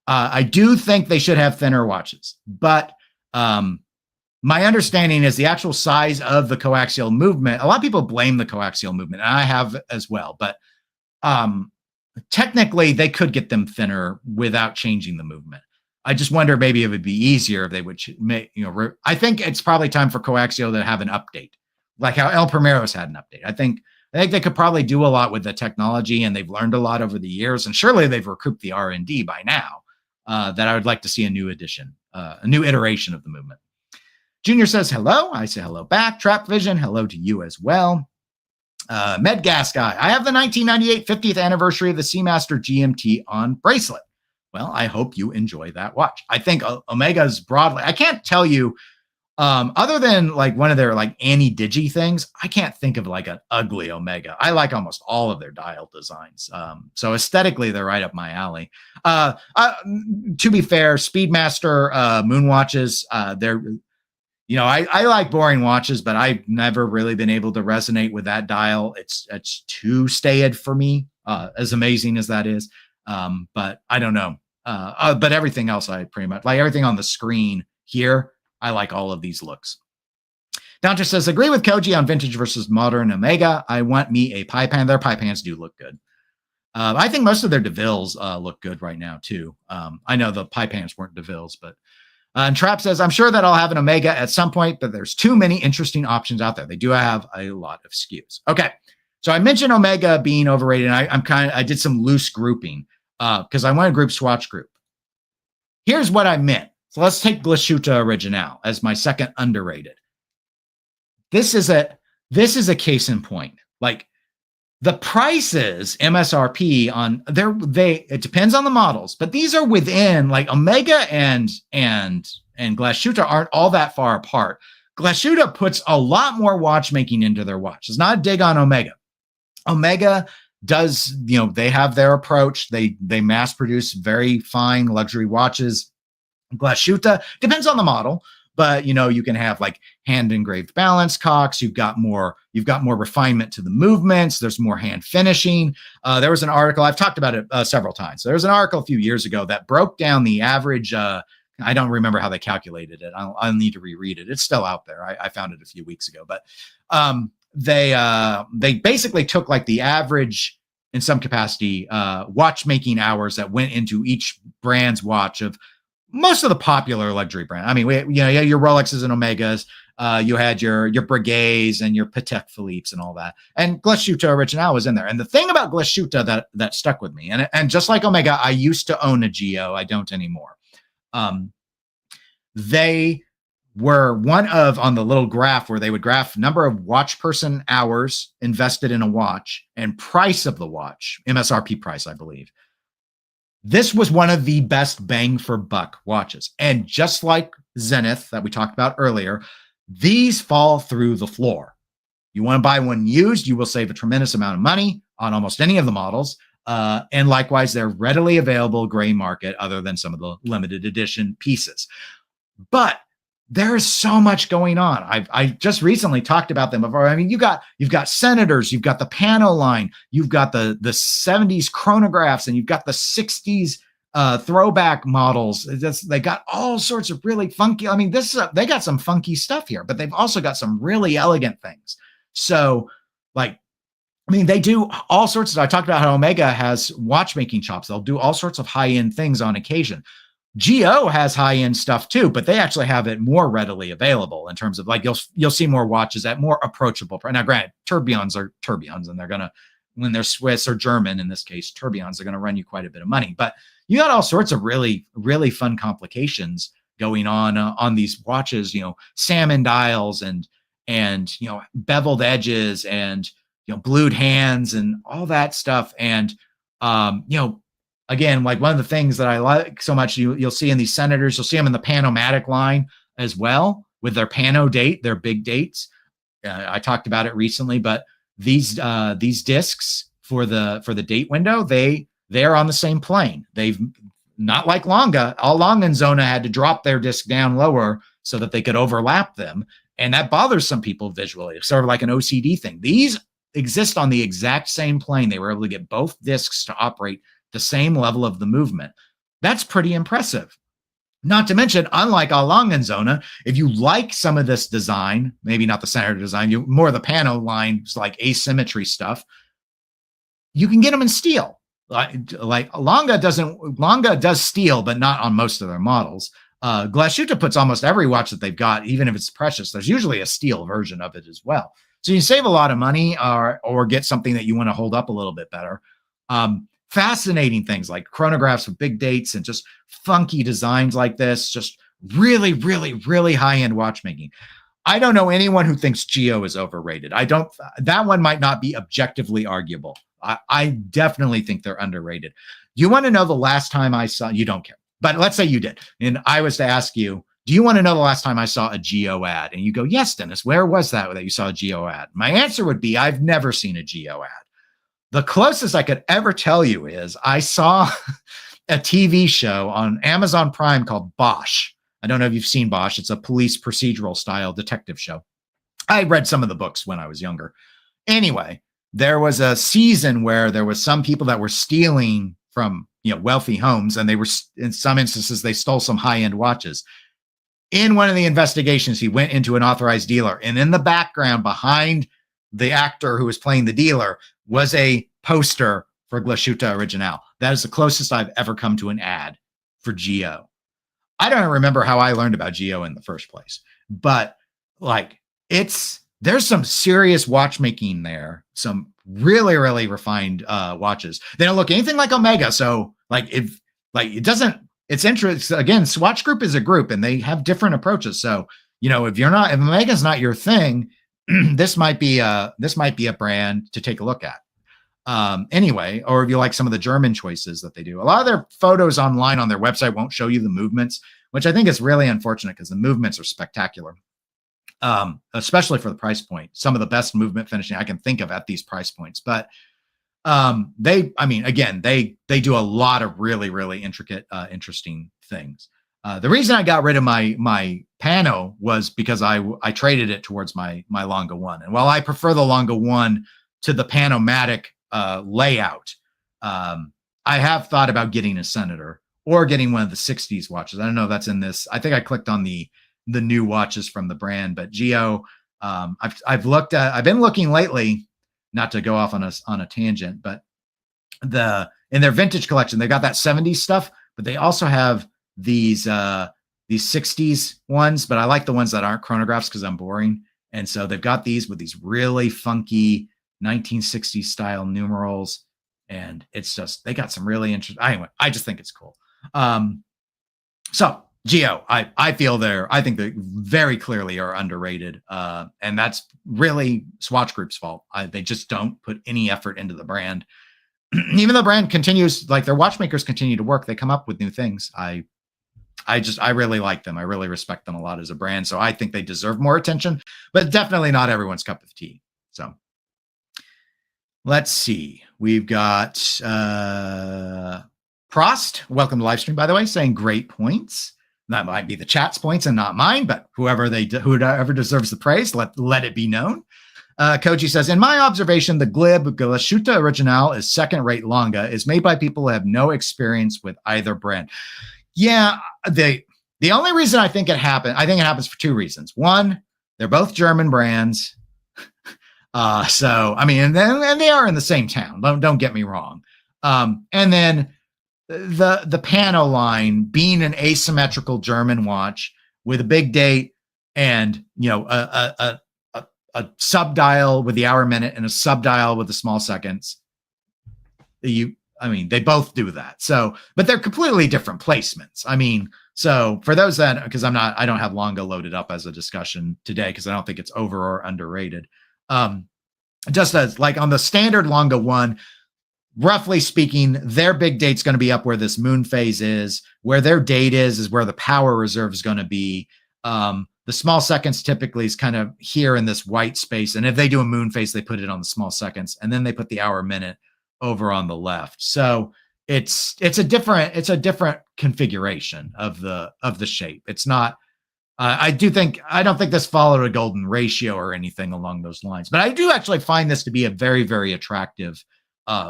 I do think they should have thinner watches, but my understanding is the actual size of the coaxial movement. A lot of people blame the coaxial movement, and I have as well, but technically they could get them thinner without changing the movement. I just wonder maybe it would be easier if they would make, I think it's probably time for coaxial to have an update, like how El Primero's had an update. I think they could probably do a lot with the technology, and they've learned a lot over the years, and surely they've recouped the R&D by now. That I would like to see a new edition, a new iteration of the movement. Junior says hello. I say hello back. Trap Vision, hello to you as well. Medgas guy, I have the 1998 50th anniversary of the Seamaster GMT on bracelet. Well, I hope you enjoy that watch. I think Omega's broadly, I can't tell you, other than like one of their like Annie-Digi things, I can't think of like an ugly Omega. I like almost all of their dial designs. So aesthetically, they're right up my alley. To be fair, Speedmaster moon watches, they're, I like boring watches, but I've never really been able to resonate with that dial. It's too staid for me, as amazing as that is. But I don't know. But everything else, I pretty much like everything on the screen here. I like all of these looks. Dante says, agree with Koji on vintage versus modern Omega. I want me a pie pan. Their pie pans do look good. I think most of their DeVilles look good right now, too. I know the pie pans weren't DeVilles, but... and Trap says, I'm sure that I'll have an Omega at some point, but there's too many interesting options out there. They do have a lot of SKUs. Okay, so I mentioned Omega being overrated, and I did some loose grouping because I want to group swatch group. Here's what I meant. So let's take Glashütte Original as my second underrated. This is a case in point. Like the prices MSRP on it depends on the models, but these are within like Omega and Glashütte aren't all that far apart. Glashütte puts a lot more watchmaking into their watch. It's not a dig on Omega. Omega does, they have their approach. They mass produce very fine luxury watches. Glashütte depends on the model, but you can have like hand engraved balance cocks. You've got more refinement to the movements. There's more hand finishing. There was an article, I've talked about it several times. There was an article a few years ago that broke down the average. I don't remember how they calculated it. I'll need to reread it. It's still out there. I found it a few weeks ago, but they basically took like the average in some capacity watchmaking hours that went into each brand's watch of most of the popular luxury brand. I mean, your Rolexes and Omegas, you had your Breguets and your Patek Philippe's and all that. And Glashütte Original was in there. And the thing about Glashütte that stuck with me, and just like Omega, I used to own a Geo. I don't anymore. They were one of, on the little graph where they would graph number of watch person hours invested in a watch and price of the watch, MSRP price, I believe. This was one of the best bang for buck watches. And just like Zenith that we talked about earlier, these fall through the floor. You want to buy one used, you will save a tremendous amount of money on almost any of the models. And likewise, they're readily available gray market other than some of the limited edition pieces. But there is so much going on. I just recently talked about them before. I mean, you've got Senators, you've got the Pano line, you've got the 70s chronographs, and you've got the 60s throwback models. They got all sorts of really funky. I mean, they got some funky stuff here, but they've also got some really elegant things. So, they do all sorts of. I talked about how Omega has watchmaking chops. They'll do all sorts of high-end things on occasion. Geo has high-end stuff too, but they actually have it more readily available in terms of you'll see more watches at more approachable price. Now, granted, tourbillons are tourbillons, and they're gonna, when they're Swiss or German, in this case, tourbillons are gonna run you quite a bit of money. But you got all sorts of really, really fun complications going on these watches. Salmon dials and beveled edges and blued hands and all that stuff. And again, like one of the things that I like so much, you'll see in these Senators, you'll see them in the Panomatic line as well with their Pano date, their big dates. I talked about it recently, but these discs for the date window, they're on the same plane. They've not like Longa. All Longa and Zona had to drop their disc down lower so that they could overlap them, and that bothers some people visually. It's sort of like an OCD thing. These exist on the exact same plane. They were able to get both discs to operate the same level of the movement. That's pretty impressive. Not to mention, unlike a Langenzone, if you like some of this design, maybe not the center design, you more of the pano lines, like asymmetry stuff, you can get them in steel. Like Lange does steel, but not on most of their models. Glashütte puts almost every watch that they've got, even if it's precious, there's usually a steel version of it as well. So you save a lot of money or get something that you want to hold up a little bit better. Fascinating things like chronographs with big dates and just funky designs like this, just really, really, really high-end watchmaking. I don't know anyone who thinks Geo is overrated. That one might not be objectively arguable. I definitely think they're underrated. You want to know the last time I saw, you don't care, but let's say you did. And I was to ask you, do you want to know the last time I saw a Geo ad? And you go, yes, Dennis, where was that you saw a Geo ad? My answer would be, I've never seen a Geo ad. The closest I could ever tell you is I saw a TV show on Amazon Prime called Bosch. I don't know if you've seen Bosch. It's a police procedural style detective show. I read some of the books when I was younger. Anyway, there was a season where there was some people that were stealing from wealthy homes, and they were, in some instances, they stole some high-end watches. In one of the investigations, he went into an authorized dealer, and in the background behind the actor who was playing the dealer was a poster for Glashütte Original. That is the closest I've ever come to an ad for Geo. I don't remember how I learned about Geo in the first place, but there's some serious watchmaking there, some really, really refined watches. They don't look anything like Omega. So it's interesting. Again, Swatch Group is a group and they have different approaches. So, if Omega's not your thing, this might be a brand to take a look at. Anyway, or if you like some of the German choices that they do. A lot of their photos online on their website won't show you the movements, which I think is really unfortunate because the movements are spectacular. Especially for the price point. Some of the best movement finishing I can think of at these price points. But they do a lot of really, really intricate, interesting things. The reason I got rid of my Pano was because I traded it towards my Lange 1. And while I prefer the Lange 1 to the Panomatic layout, I have thought about getting a Senator or getting one of the 60s watches. I don't know if that's in this. I think I clicked on the new watches from the brand, but Geo, I've been looking lately, not to go off on a tangent, but in their vintage collection, they got that 70s stuff, but they also have these 60s ones, but I like the ones that aren't chronographs because I'm boring. And so they've got these with these really funky 1960s style numerals. And it's just, they got some really interesting, anyway, I just think it's cool. So Geo, I think they very clearly are underrated. And that's really Swatch Group's fault. They just don't put any effort into the brand. Even though the brand continues, like their watchmakers continue to work, they come up with new things. I really like them. I really respect them a lot as a brand. So I think they deserve more attention, but definitely not everyone's cup of tea. So let's see. We've got Prost. Welcome to Livestream, by the way, saying great points. That might be the chat's points and not mine, but whoever deserves the praise, let it be known. Koji says, in my observation, the glib Glashütte Original is second-rate Lange is made by people who have no experience with either brand. Yeah, the only reason I think it happens for two reasons. One, they're both German brands. So, I mean, and they are in the same town. Don't get me wrong. And then the Pano line being an asymmetrical German watch with a big date and, a sub-dial with the hour minute and a sub-dial with the small seconds. They both do that. So, but they're completely different placements. I mean, so for those that, because I don't have Lange loaded up as a discussion today because I don't think it's over or underrated. Just as like on the standard Lange 1, roughly speaking, their big date's going to be up where this moon phase is. Where their date is where the power reserve is going to be. The small seconds typically is kind of here in this white space. And if they do a moon phase, they put it on the small seconds, and then they put the hour minute over on the left. So it's a different configuration of the shape. It's not I don't think this followed a golden ratio or anything along those lines, but I do actually find this to be a very, very attractive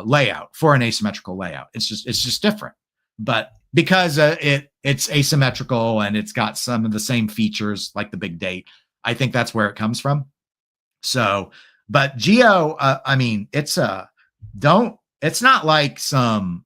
layout for an asymmetrical layout. It's just different, but because it's asymmetrical and it's got some of the same features like the big date, I think that's where it comes from. So, but Geo, I mean, it's not like some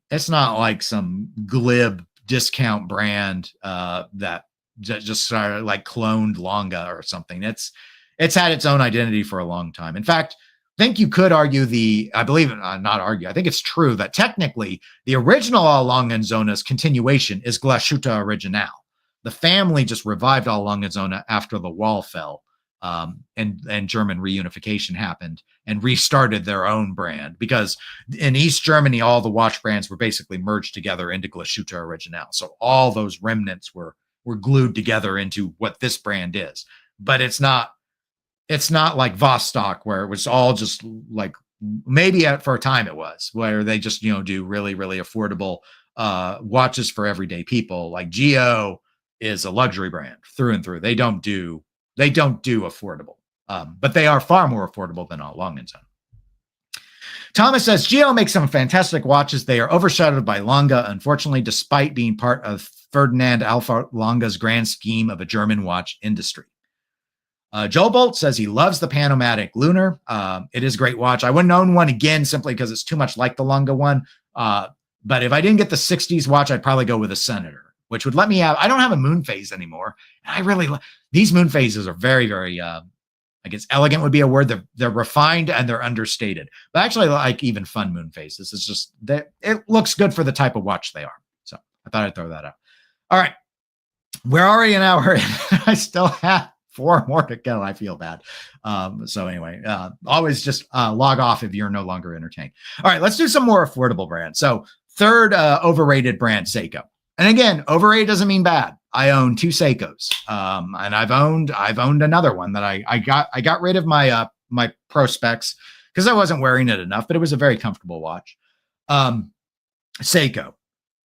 glib discount brand that just sort of like cloned Longa or something. It's had its own identity for a long time. In fact, I think you could argue not argue. I think it's true that technically the original Allongenzona's continuation is Glashütte Originale. The family just revived Allongenzona after the wall fell, and German reunification happened and restarted their own brand, because in East Germany, all the watch brands were basically merged together into Glashütte Originale. So all those remnants were glued together into what this brand is. But it's not like Vostok, where it was all just like, maybe for a time it was, where they just, do really, really affordable watches for everyday people. Like Geo is a luxury brand through and through. They don't do affordable, but they are far more affordable than Allongenzona. Thomas says, Geo makes some fantastic watches. They are overshadowed by Longa, unfortunately, despite being part of Ferdinand Alpha Longa's grand scheme of a German watch industry. Joel Bolt says he loves the Panomatic Lunar. It is a great watch. I wouldn't own one again simply because it's too much like the Longa one. But if I didn't get the 60s watch, I'd probably go with a Senator, which would let me have, I don't have a moon phase anymore. And I really, these moon phases are very, very, I guess elegant would be a word. They're refined and they're understated. But I actually like even fun moon phases. It's just that it looks good for the type of watch they are. So I thought I'd throw that out. All right. We're already an hour in. I still have 4 more to go. I feel bad. So anyway, always just log off if you're no longer entertained. All right, let's do some more affordable brands. So third overrated brand, Seiko. And again, overrated doesn't mean bad. I own 2 Seikos, and I've owned another one that I got rid of my my Prospex because I wasn't wearing it enough, but it was a very comfortable watch. Seiko,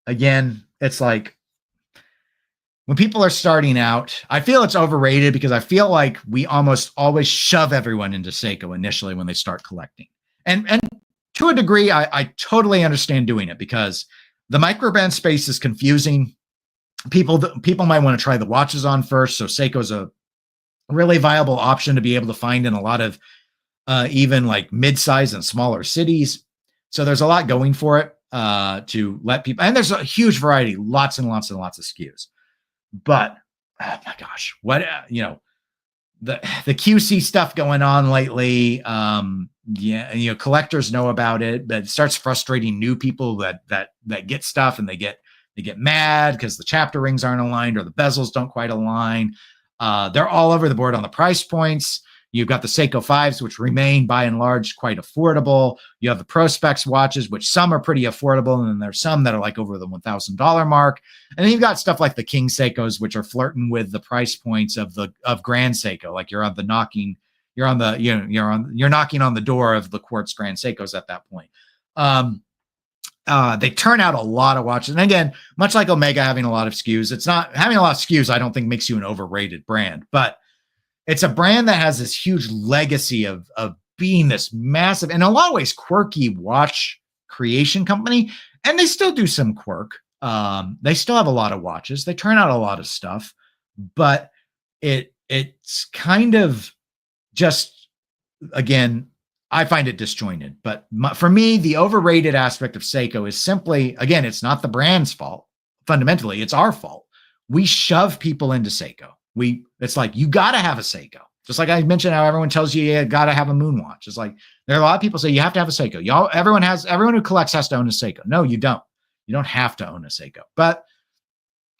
again, it's like, when people are starting out, I feel it's overrated because I feel like we almost always shove everyone into Seiko initially when they start collecting. And to a degree, I totally understand doing it because the microbrand space is confusing. People might want to try the watches on first. So Seiko's a really viable option to be able to find in a lot of even like mid-size and smaller cities. So there's a lot going for it to let people, and there's a huge variety, lots and lots and lots of SKUs. But oh my gosh, what the QC stuff going on lately. Collectors know about it, but it starts frustrating new people that get stuff and they get mad because the chapter rings aren't aligned or the bezels don't quite align. They're all over the board on the price points. You've got the Seiko 5s, which remain by and large quite affordable. You have the Prospex watches, which some are pretty affordable, and then there's some that are like over the $1,000 mark. And then you've got stuff like the King Seikos, which are flirting with the price points of Grand Seiko. Like you're knocking on the door of the quartz Grand Seikos at that point. They turn out a lot of watches. And again, much like Omega having a lot of SKUs, it's not having a lot of SKUs, I don't think makes you an overrated brand, but it's a brand that has this huge legacy of being this massive, in a lot of ways, quirky watch creation company. And they still do some quirk. They still have a lot of watches. They turn out a lot of stuff, but it's kind of just, again, I find it disjointed. But for me, the overrated aspect of Seiko is simply, again, it's not the brand's fault. Fundamentally, it's our fault. We shove people into Seiko. It's like, you got to have a Seiko. Just like I mentioned how everyone tells you got to have a moon watch. It's like, there are a lot of people say you have to have a Seiko. Everyone who collects has to own a Seiko. No, you don't. You don't have to own a Seiko. But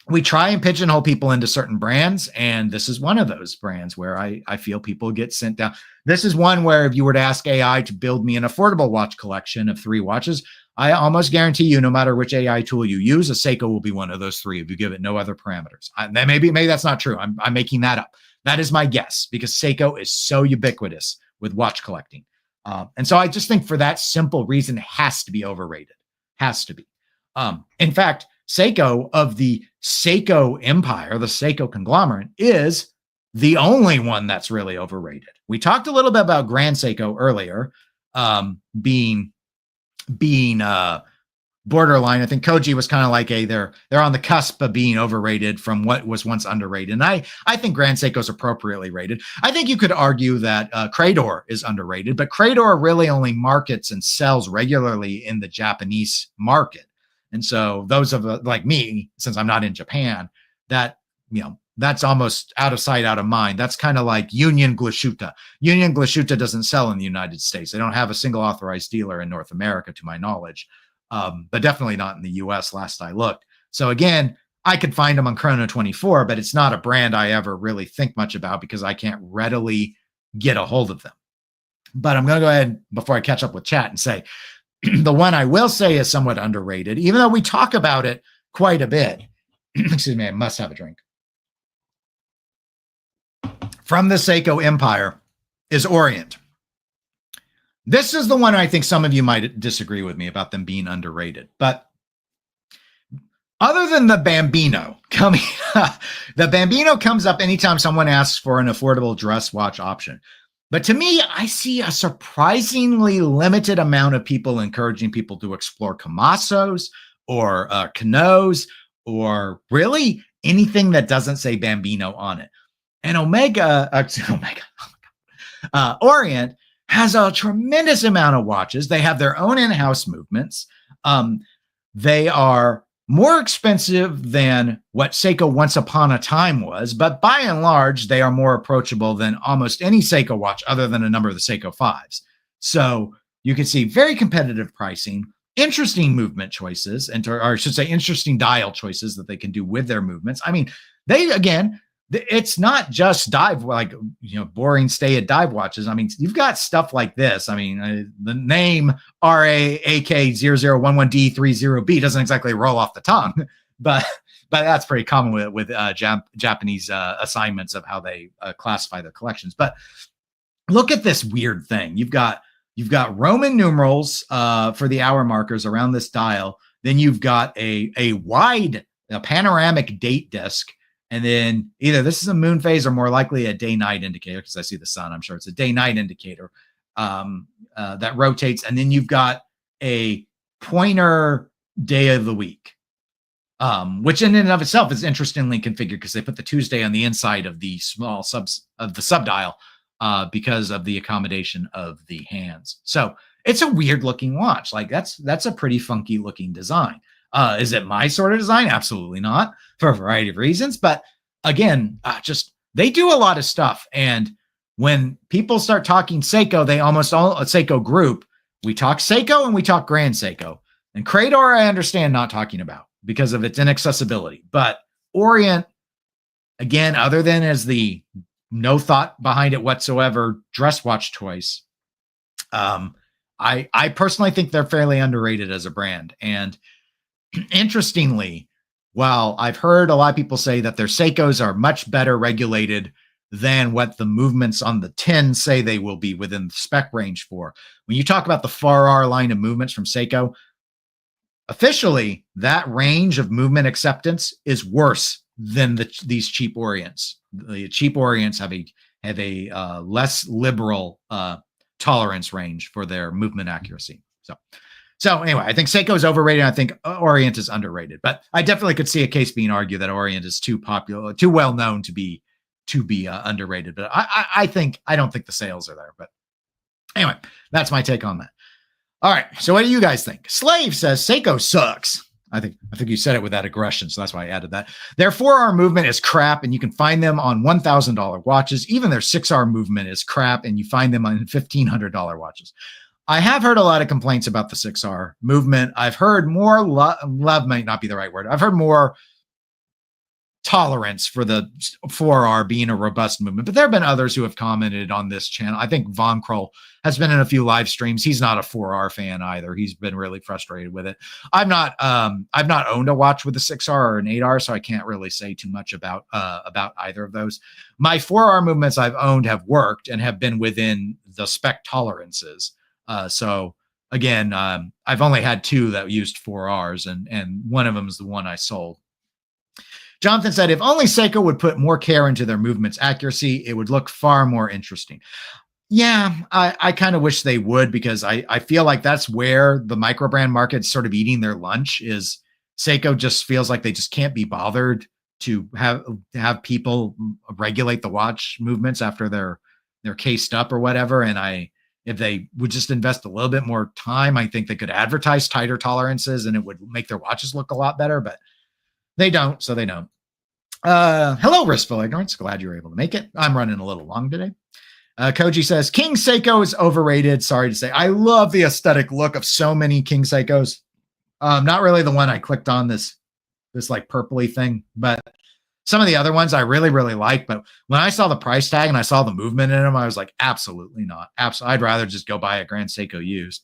we try and pigeonhole people into certain brands, and this is one of those brands where I feel people get sent down. This is one where if you were to ask AI to build me an affordable watch collection of 3 watches, I almost guarantee you, no matter which AI tool you use, a Seiko will be one of those 3 if you give it no other parameters. Maybe that's not true. I'm making that up. That is my guess because Seiko is so ubiquitous with watch collecting. And so I just think for that simple reason, it has to be overrated. Has to be. In fact, Seiko of the Seiko empire, the Seiko conglomerate, is the only one that's really overrated. We talked a little bit about Grand Seiko earlier, being borderline. I think Koji was kind of like they're on the cusp of being overrated from what was once underrated. And I think Grand Seiko is appropriately rated. I think you could argue that Crador is underrated, but Crador really only markets and sells regularly in the Japanese market. And so those of like me, since I'm not in Japan, that, that's almost out of sight, out of mind. That's kind of like Union Glashütte. Union Glashütte doesn't sell in the United States. They don't have a single authorized dealer in North America, to my knowledge. But definitely not in the US last I looked. So again, I could find them on Chrono 24, but it's not a brand I ever really think much about because I can't readily get a hold of them. But I'm going to go ahead before I catch up with chat and say the one I will say is somewhat underrated, even though we talk about it quite a bit. Excuse me, I must have a drink. From the Seiko empire is Orient. This is the one I think some of you might disagree with me about them being underrated. But other than the Bambino coming up, the Bambino comes up anytime someone asks for an affordable dress watch option. But to me, I see a surprisingly limited amount of people encouraging people to explore Camasos or Canos or really anything that doesn't say Bambino on it. And Orient has a tremendous amount of watches. They have their own in-house movements. They are more expensive than what Seiko once upon a time was, but by and large, they are more approachable than almost any Seiko watch other than a number of the Seiko 5s. So you can see very competitive pricing, interesting movement choices, or I should say interesting dial choices that they can do with their movements. I mean, it's not just dive, boring stay at dive watches. I mean, you've got stuff like this. I mean, the name RAAK0011D30B doesn't exactly roll off the tongue, but that's pretty common with Japanese assignments of how they classify their collections. But look at this weird thing. You've got Roman numerals for the hour markers around this dial. Then you've got a wide panoramic date disc. And then either this is a moon phase or more likely a day-night indicator, because I see the sun. I'm sure it's a day-night indicator that rotates. And then you've got a pointer day of the week, which in and of itself is interestingly configured because they put the Tuesday on the inside of the small subs of the subdial because of the accommodation of the hands. So it's a weird-looking watch. Like that's a pretty funky-looking design. Is it my sort of design? Absolutely not, for a variety of reasons. But again, they do a lot of stuff. And when people start talking Seiko, they almost all a Seiko group. We talk Seiko and we talk Grand Seiko. And Crador, I understand not talking about because of its inaccessibility. But Orient, again, other than as the no thought behind it whatsoever dress watch choice, I personally think they're fairly underrated as a brand. And interestingly, while I've heard a lot of people say that their Seikos are much better regulated than what the movements on the 10 say they will be within the spec range for, when you talk about the 4R line of movements from Seiko, officially, that range of movement acceptance is worse than these cheap Orients. The cheap Orients have a less liberal tolerance range for their movement accuracy. So anyway, I think Seiko is overrated. I think Orient is underrated, but I definitely could see a case being argued that Orient is too popular, too well known to be underrated. But I don't think the sales are there. But anyway, that's my take on that. All right. So what do you guys think? Slave says Seiko sucks. I think you said it with that aggression, so that's why I added that. Their 4R movement is crap, and you can find them on $1,000 watches. Even their 6R movement is crap, and you find them on $1,500 watches. I have heard a lot of complaints about the 6R movement. I've heard more love might not be the right word. I've heard more tolerance for the 4R being a robust movement, but there have been others who have commented on this channel. I think Von Kroll has been in a few live streams. He's not a 4R fan either. He's been really frustrated with it. I've not owned a watch with a 6R or an 8R, so I can't really say too much about either of those. My 4R movements I've owned have worked and have been within the spec tolerances. So again, I've only had 2 that used 4Rs, and one of them is the one I sold. Jonathan said, if only Seiko would put more care into their movements accuracy, it would look far more interesting. Yeah, I kind of wish they would, because I feel like that's where the micro brand market's sort of eating their lunch. Is Seiko just feels like they just can't be bothered to have people regulate the watch movements after they're cased up or whatever. And if they would just invest a little bit more time, I think they could advertise tighter tolerances and it would make their watches look a lot better, but they don't, so they don't. Hello, Ristful Ignorance. Glad you were able to make it. I'm running a little long today. Koji says, King Seiko is overrated. Sorry to say. I love the aesthetic look of so many King Seikos. Not really the one I clicked on, this like purpley thing, but some of the other ones I really, really like. But when I saw the price tag and I saw the movement in them, I was like, absolutely not. I'd rather just go buy a Grand Seiko used.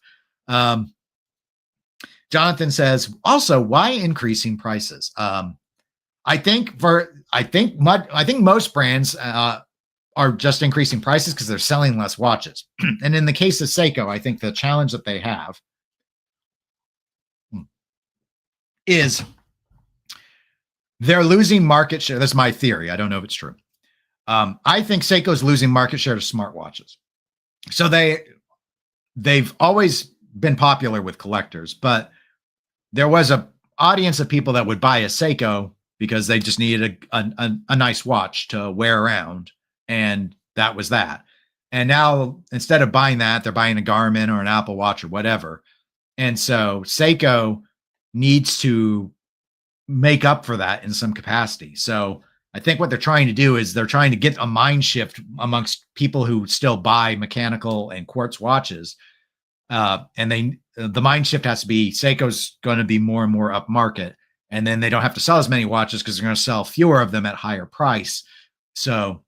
Jonathan says, also, why increasing prices? I think most brands are just increasing prices because they're selling less watches. And in the case of Seiko, I think the challenge that they have is they're losing market share. That's my theory. I don't know if it's true. I think Seiko's losing market share to smartwatches. So they've always been popular with collectors, but there was a audience of people that would buy a Seiko because they just needed a nice watch to wear around, and that was that. And now instead of buying that, they're buying a Garmin or an Apple Watch or whatever. And so Seiko needs to make up for that in some capacity. So I think what they're trying to do is they're trying to get a mind shift amongst people who still buy mechanical and quartz watches. And the mind shift has to be Seiko's going to be more and more upmarket. And then they don't have to sell as many watches because they're going to sell fewer of them at higher price. So,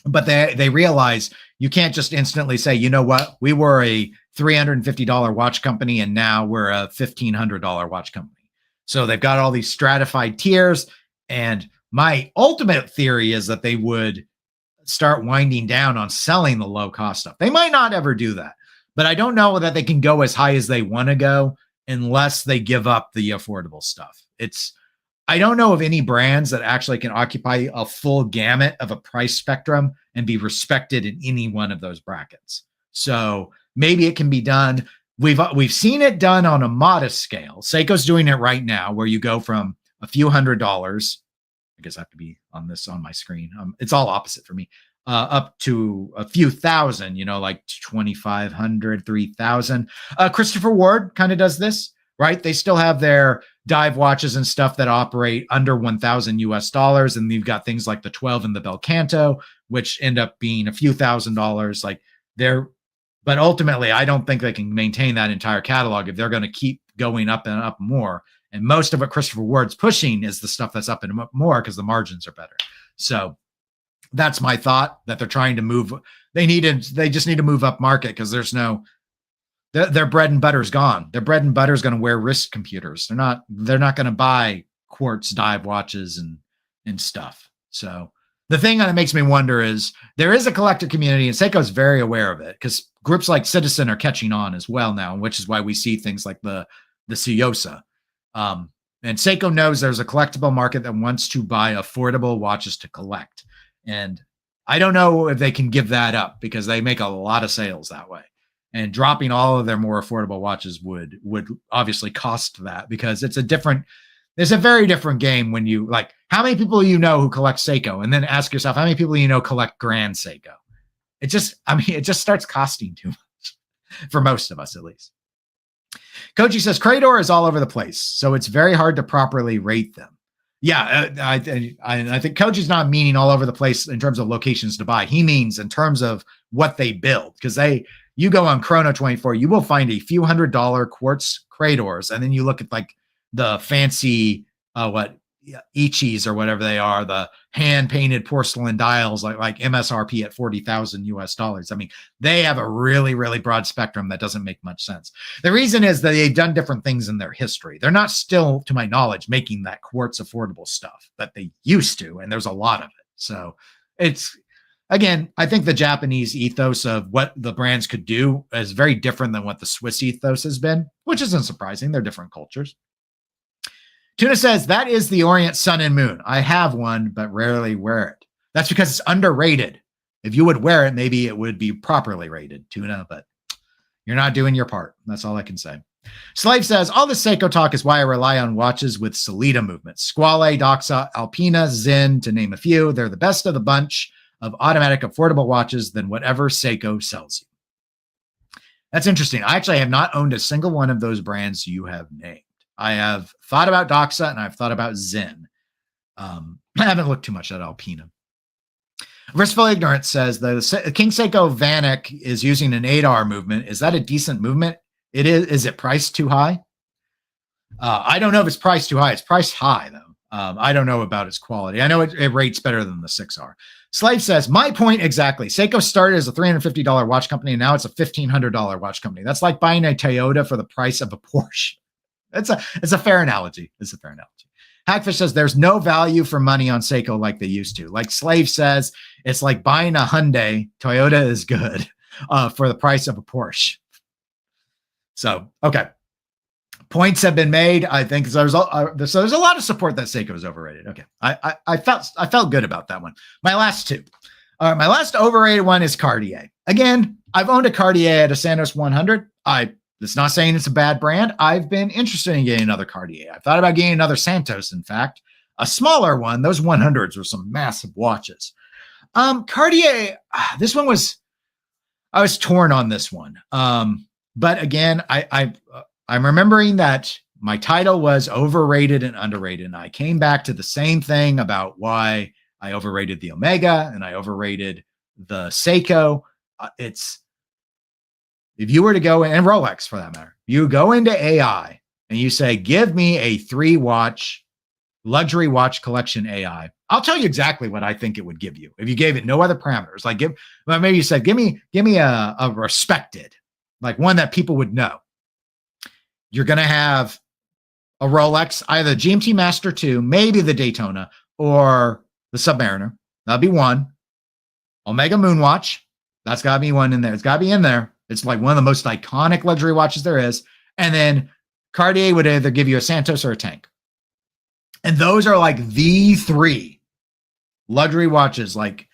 but they realize you can't just instantly say, you know what, we were a $350 watch company and now we're a $1,500 watch company. So they've got all these stratified tiers. And my ultimate theory is that they would start winding down on selling the low cost stuff. They might not ever do that, but I don't know that they can go as high as they want to go unless they give up the affordable stuff. I don't know of any brands that actually can occupy a full gamut of a price spectrum and be respected in any one of those brackets. So maybe it can be done. We've seen it done on a modest scale. Seiko's doing it right now, where you go from a few $100s. I guess I have to be on my screen. It's all opposite for me. Up to a few thousand, like 2,500, 3,000. Christopher Ward kind of does this, right? They still have their dive watches and stuff that operate under 1,000 US. And you've got things like the 12 and the Belcanto, which end up being a few $1,000s. But ultimately, I don't think they can maintain that entire catalog if they're going to keep going up and up more. And most of what Christopher Ward's pushing is the stuff that's up and up more because the margins are better. So that's my thought, that they're trying to move. They just need to move up market because their bread and butter is gone. Their bread and butter is going to wear wrist computers. They're not going to buy quartz dive watches and stuff. So the thing that makes me wonder is there is a collector community, and Seiko is very aware of it because groups like Citizen are catching on as well now, which is why we see things like the Suyosa. And Seiko knows there's a collectible market that wants to buy affordable watches to collect. And I don't know if they can give that up because they make a lot of sales that way. And dropping all of their more affordable watches would obviously cost that, because it's a very different game when you how many people who collect Seiko, and then ask yourself how many people collect Grand Seiko. It just starts costing too much for most of us, at least. Koji says Crador is all over the place, so it's very hard to properly rate them. Yeah, I think Koji's not meaning all over the place in terms of locations to buy. He means in terms of what they build, because you go on Chrono24, you will find a few $100 quartz Cradors, and then you look at the fancy Ichis or whatever they are, the hand painted porcelain dials like MSRP at $40,000 US. I mean, they have a really, really broad spectrum that doesn't make much sense. The reason is that they've done different things in their history. They're not still, to my knowledge, making that quartz affordable stuff that they used to, and there's a lot of it. So again, I think the Japanese ethos of what the brands could do is very different than what the Swiss ethos has been, which isn't surprising. They're different cultures. Tuna says, that is the Orient Sun and Moon. I have one, but rarely wear it. That's because it's underrated. If you would wear it, maybe it would be properly rated, Tuna, but you're not doing your part. That's all I can say. Slave says, all this Seiko talk is why I rely on watches with Solida movements. Squale, Doxa, Alpina, Zen, to name a few. They're the best of the bunch of automatic affordable watches than whatever Seiko sells you. That's interesting. I actually have not owned a single one of those brands you have named. I have thought about Doxa and I've thought about Zen. I haven't looked too much at Alpina. Versatile Ignorance says the King Seiko Vanek is using an 8R movement. Is that a decent movement? It is. Is it priced too high? I don't know if it's priced too high. It's priced high, though. I don't know about its quality. I know it rates better than the 6R. Slave says, my point exactly. Seiko started as a $350 watch company, and now it's a $1,500 watch company. That's like buying a Toyota for the price of a Porsche. It's a fair analogy. It's a fair analogy. Hackfish says, there's no value for money on Seiko like they used to. Like Slave says, it's like buying a Hyundai. Toyota is good for the price of a Porsche. So, okay. Points have been made. I think there's a lot of support that Seiko is overrated. Okay. I felt good about that one. My last two. All right. My last overrated one is Cartier. Again, I've owned a Cartier at a Santos 100. It's not saying it's a bad brand. I've been interested in getting another Cartier. I thought about getting another Santos, in fact. A smaller one. Those 100s were some massive watches. Cartier, this one I was torn on this one. But again, I'm remembering that my title was overrated and underrated. And I came back to the same thing about why I overrated the Omega and I overrated the Seiko. If you were to go in, and Rolex for that matter, you go into AI and you say, give me a 3-watch luxury watch collection AI. I'll tell you exactly what I think it would give you. If you gave it no other parameters, like maybe you said, give me a respected, like one that people would know. You're going to have a Rolex, either GMT Master 2, maybe the Daytona or the Submariner. That'll be one. Omega Moonwatch. That's got to be one in there. It's got to be in there. It's like one of the most iconic luxury watches there is. And then Cartier would either give you a Santos or a Tank. And those are like the 3 luxury watches. Like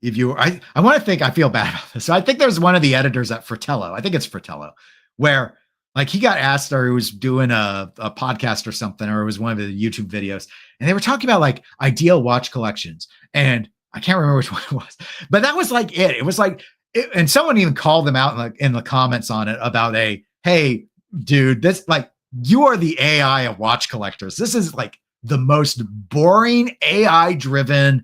if you, I want to think, I feel bad about this. So I think there's one of the editors at Fratello. I think it's Fratello, where like he got asked, or he was doing a podcast or something, or it was one of the YouTube videos. And they were talking about like ideal watch collections. And I can't remember which one it was, but that was like it. It was like, and someone even called them out in the comments on it about hey, dude, this like, you are the AI of watch collectors. This is like the most boring AI driven,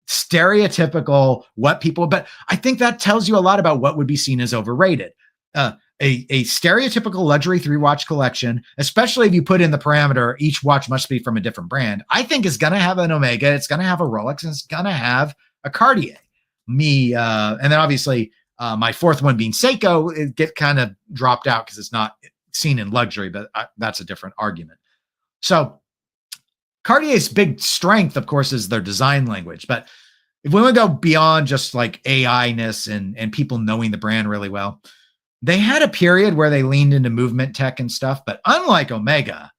stereotypical but I think that tells you a lot about what would be seen as overrated. A stereotypical luxury 3-watch collection, especially if you put in the parameter, each watch must be from a different brand, I think is going to have an Omega, it's going to have a Rolex, and it's going to have a Cartier. And then obviously my 4th one being Seiko, it get kind of dropped out because it's not seen in luxury, but that's a different argument. So Cartier's big strength, of course, is their design language. But if we want to go beyond just like AI-ness and people knowing the brand really well, they had a period where they leaned into movement tech and stuff. But unlike Omega,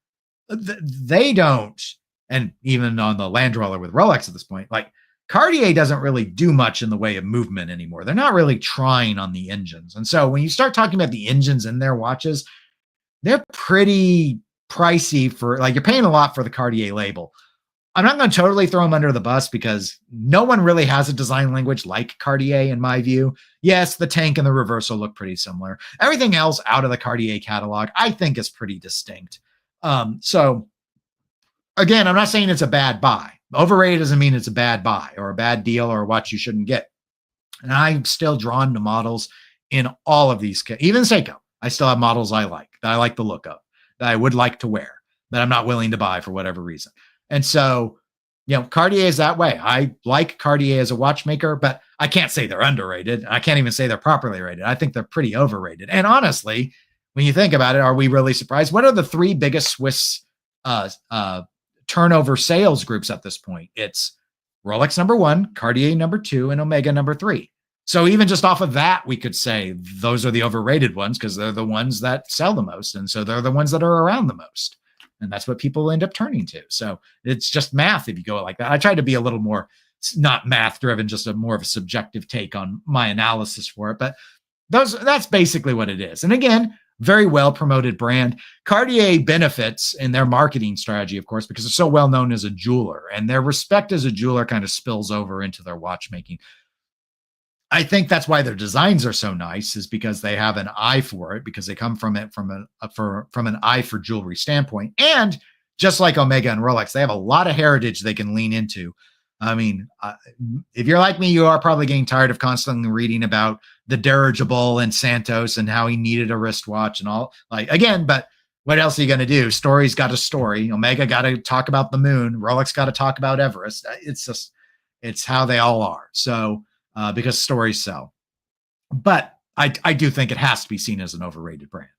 they don't, and even on the Land Dweller with Rolex at this point, like Cartier doesn't really do much in the way of movement anymore. They're not really trying on the engines. And so when you start talking about the engines in their watches, they're pretty pricey for, like, you're paying a lot for the Cartier label. I'm not going to totally throw them under the bus because no one really has a design language like Cartier in my view. Yes, the Tank and the Reversal look pretty similar. Everything else out of the Cartier catalog, I think, is pretty distinct. So again, I'm not saying it's a bad buy. Overrated doesn't mean it's a bad buy or a bad deal or a watch you shouldn't get. And I'm still drawn to models in all of these. Even Seiko, I still have models I like, that I like the look of, that I would like to wear, that I'm not willing to buy for whatever reason. And so, Cartier is that way. I like Cartier as a watchmaker, but I can't say they're underrated. I can't even say they're properly rated. I think they're pretty overrated. And honestly, when you think about it, are we really surprised? What are the 3 biggest Swiss turnover sales groups at this point? It's Rolex number 1, Cartier number 2, and Omega number 3. So even just off of that, we could say those are the overrated ones because they're the ones that sell the most. And so they're the ones that are around the most. And that's what people end up turning to. So it's just math if you go like that. I try to be a little more, not math driven, just a more of a subjective take on my analysis for it. But that's basically what it is. And again, very well promoted brand. Cartier benefits in their marketing strategy, of course, because they're so well known as a jeweler, and their respect as a jeweler kind of spills over into their watchmaking. I think that's why their designs are so nice, is because they have an eye for it, because they come from it from an eye for jewelry standpoint. And just like Omega and Rolex, they have a lot of heritage they can lean into. I mean, if you're like me, you are probably getting tired of constantly reading about the dirigible and Santos and how he needed a wristwatch and all. Like, again, but what else are you going to do? Story's got a story. Omega got to talk about the moon. Rolex got to talk about Everest. It's how they all are. So, because stories sell. But I do think it has to be seen as an overrated brand.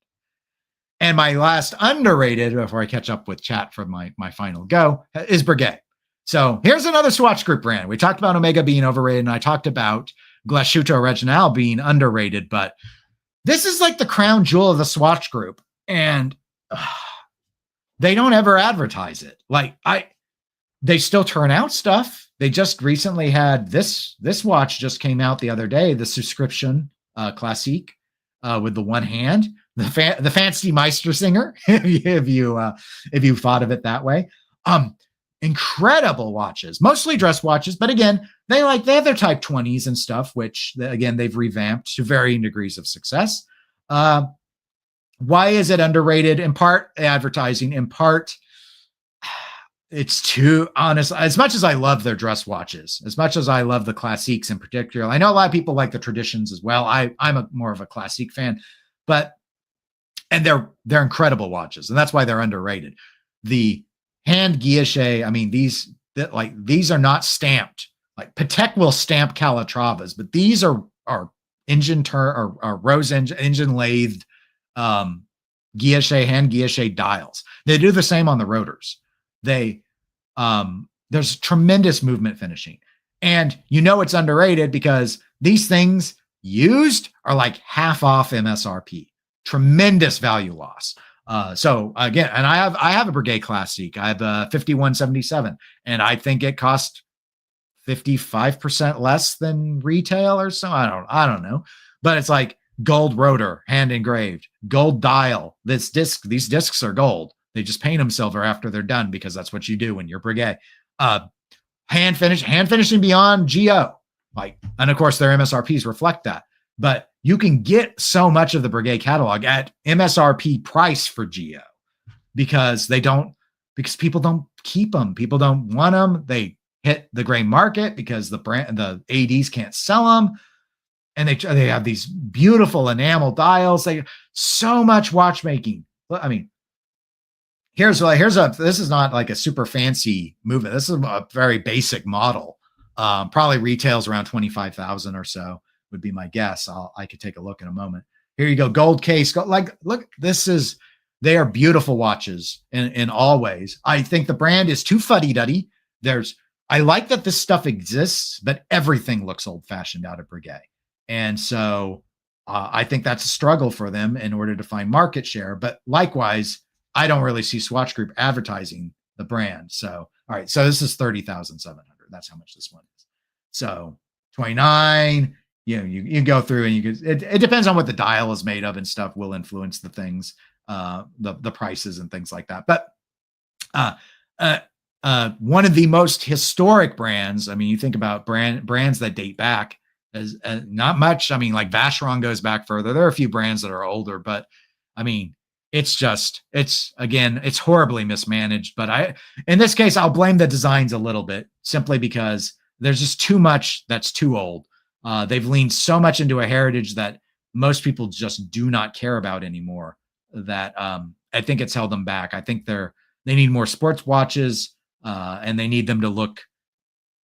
And my last underrated, before I catch up with chat for my final go, is Breguet. So here's another Swatch Group brand. We talked about Omega being overrated, and I talked about Glashütte Original being underrated, but this is like the crown jewel of the Swatch Group, and they don't ever advertise it. They still turn out stuff. They just recently had this watch just came out the other day, the subscription Classique with the one hand, the fancy Meistersinger, if you thought of it that way. Incredible watches, mostly dress watches, but again, they have their Type 20s and stuff, which again they've revamped to varying degrees of success. Why is it underrated? In part, advertising. In part, it's too honest. As much as I love their dress watches, as much as I love the Classiques in particular, I know a lot of people like the traditions as well. I'm more of a Classique fan, and they're incredible watches, and that's why they're underrated. The hand guilloche, I mean, these are not stamped. Like Patek will stamp Calatravas, but these are engine rose engine lathed guilloche, hand guilloche dials. They do the same on the rotors. There's tremendous movement finishing, and it's underrated because these things used are like half off MSRP. Tremendous value loss. So again, and I have a Breguet Classique. I have a 5177, and I think it cost 55% less than retail or so. I don't know, but it's like gold rotor, hand engraved, gold dial. These discs are gold. They just paint them silver after they're done because that's what you do when you're Breguet. Hand finishing beyond GO. And of course their MSRPs reflect that. But you can get so much of the Breguet catalog at MSRP price for GO because people don't keep them. People don't want them. They hit the gray market because the ADs can't sell them. And they have these beautiful enamel dials. So much watchmaking. I mean, this is not like a super fancy movement. This is a very basic model. Probably retails around 25,000 or so would be my guess. I could take a look in a moment. Here you go. Gold case. Look, they are beautiful watches in all ways. I think the brand is too fuddy-duddy. I like that this stuff exists, but everything looks old-fashioned out of Breguet. And so I think that's a struggle for them in order to find market share. But likewise, I don't really see Swatch Group advertising the brand. So, all right. So this is 30,700. That's how much this one is. So 29, you go through and it depends on what the dial is made of and stuff will influence the things, the prices and things like that. But one of the most historic brands, I mean, you think about brands that date back as not much. I mean, like Vacheron goes back further. There are a few brands that are older, but I mean, it's horribly mismanaged. But in this case, I'll blame the designs a little bit simply because there's just too much that's too old. They've leaned so much into a heritage that most people just do not care about anymore that I think it's held them back. I think they need more sports watches and they need them to look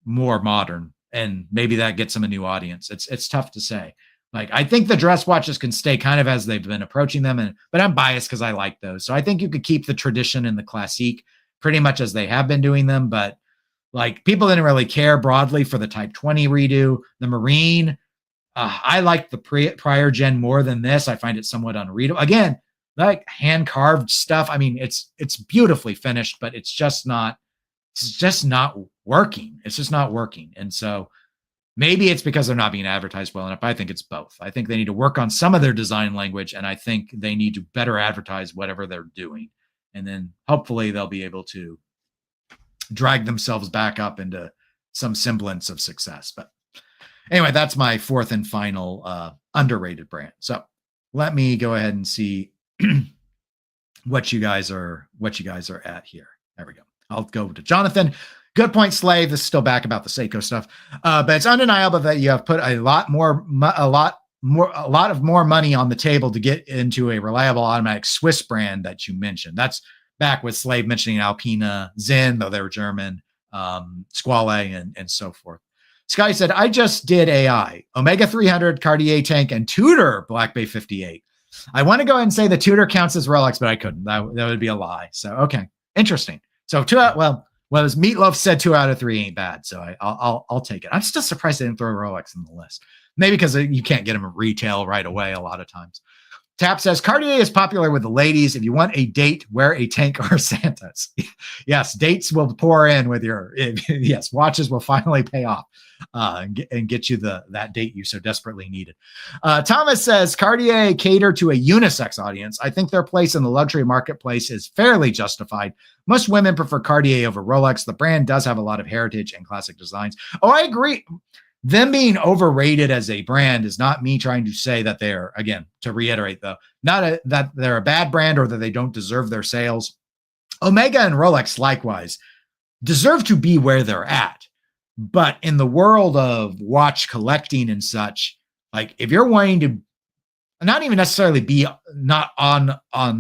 more modern, and maybe that gets them a new audience. It's tough to say. I think the dress watches can stay kind of as they've been approaching them, but I'm biased because I like those. So I think you could keep the tradition and the Classique pretty much as they have been doing them, but Like, people didn't really care broadly for the Type 20 redo. The Marine, I like the prior gen more than this. I find it somewhat unreadable. Again, like hand carved stuff. I mean, it's beautifully finished, but it's just not working. It's just not working. And so maybe it's because they're not being advertised well enough. I think it's both. I think they need to work on some of their design language, and I think they need to better advertise whatever they're doing. And then hopefully they'll be able to drag themselves back up into some semblance of success. But anyway, that's my fourth and final underrated brand. So let me go ahead and see what you guys are at here. There we go. I'll go to Jonathan. Good point, Slave. This is still back about the Seiko stuff, but it's undeniable that you have put a lot of more money on the table to get into a reliable automatic Swiss brand that you mentioned. That's back with Slave mentioning Alpina, Zen, though they were German, Squale, and so forth. Sky said, I just did AI, Omega 300, Cartier tank, and Tudor Black Bay 58. I want to go ahead and say the Tudor counts as Rolex, but I couldn't. That would be a lie. So, okay. Interesting. So as Meatloaf said, 2 out of 3 ain't bad. So I'll take it. I'm still surprised they didn't throw Rolex in the list. Maybe because you can't get them at retail right away a lot of times. Tap says, Cartier is popular with the ladies. If you want a date, wear a tank or Santas. Yes, dates will pour in with yes, watches will finally pay off and get you that date you so desperately needed. Thomas says, Cartier cater to a unisex audience. I think their place in the luxury marketplace is fairly justified. Most women prefer Cartier over Rolex. The brand does have a lot of heritage and classic designs. Oh, I agree. Them being overrated as a brand is not me trying to say that they're, again, to reiterate though, that they're a bad brand or that they don't deserve their sales. Omega and Rolex likewise deserve to be where they're at. But in the world of watch collecting and such, like if you're wanting to not even necessarily be not on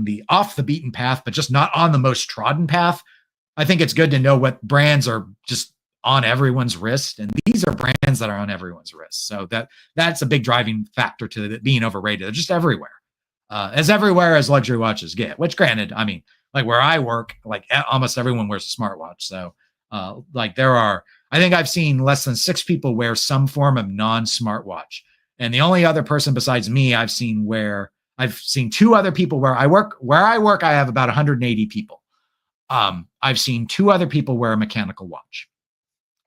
the off the beaten path, but just not on the most trodden path, I think it's good to know what brands are just on everyone's wrist, and these are brands that are on everyone's wrist. So that's a big driving factor to it being overrated. They're just everywhere, as everywhere as luxury watches get. Which, granted, I mean, like where I work, like almost everyone wears a smartwatch. So, like I think I've seen less than 6 people wear some form of non-smartwatch, and the only other person besides me I've seen 2 other people where I work. Where I work, I have about 180 people. I've seen 2 other people wear a mechanical watch.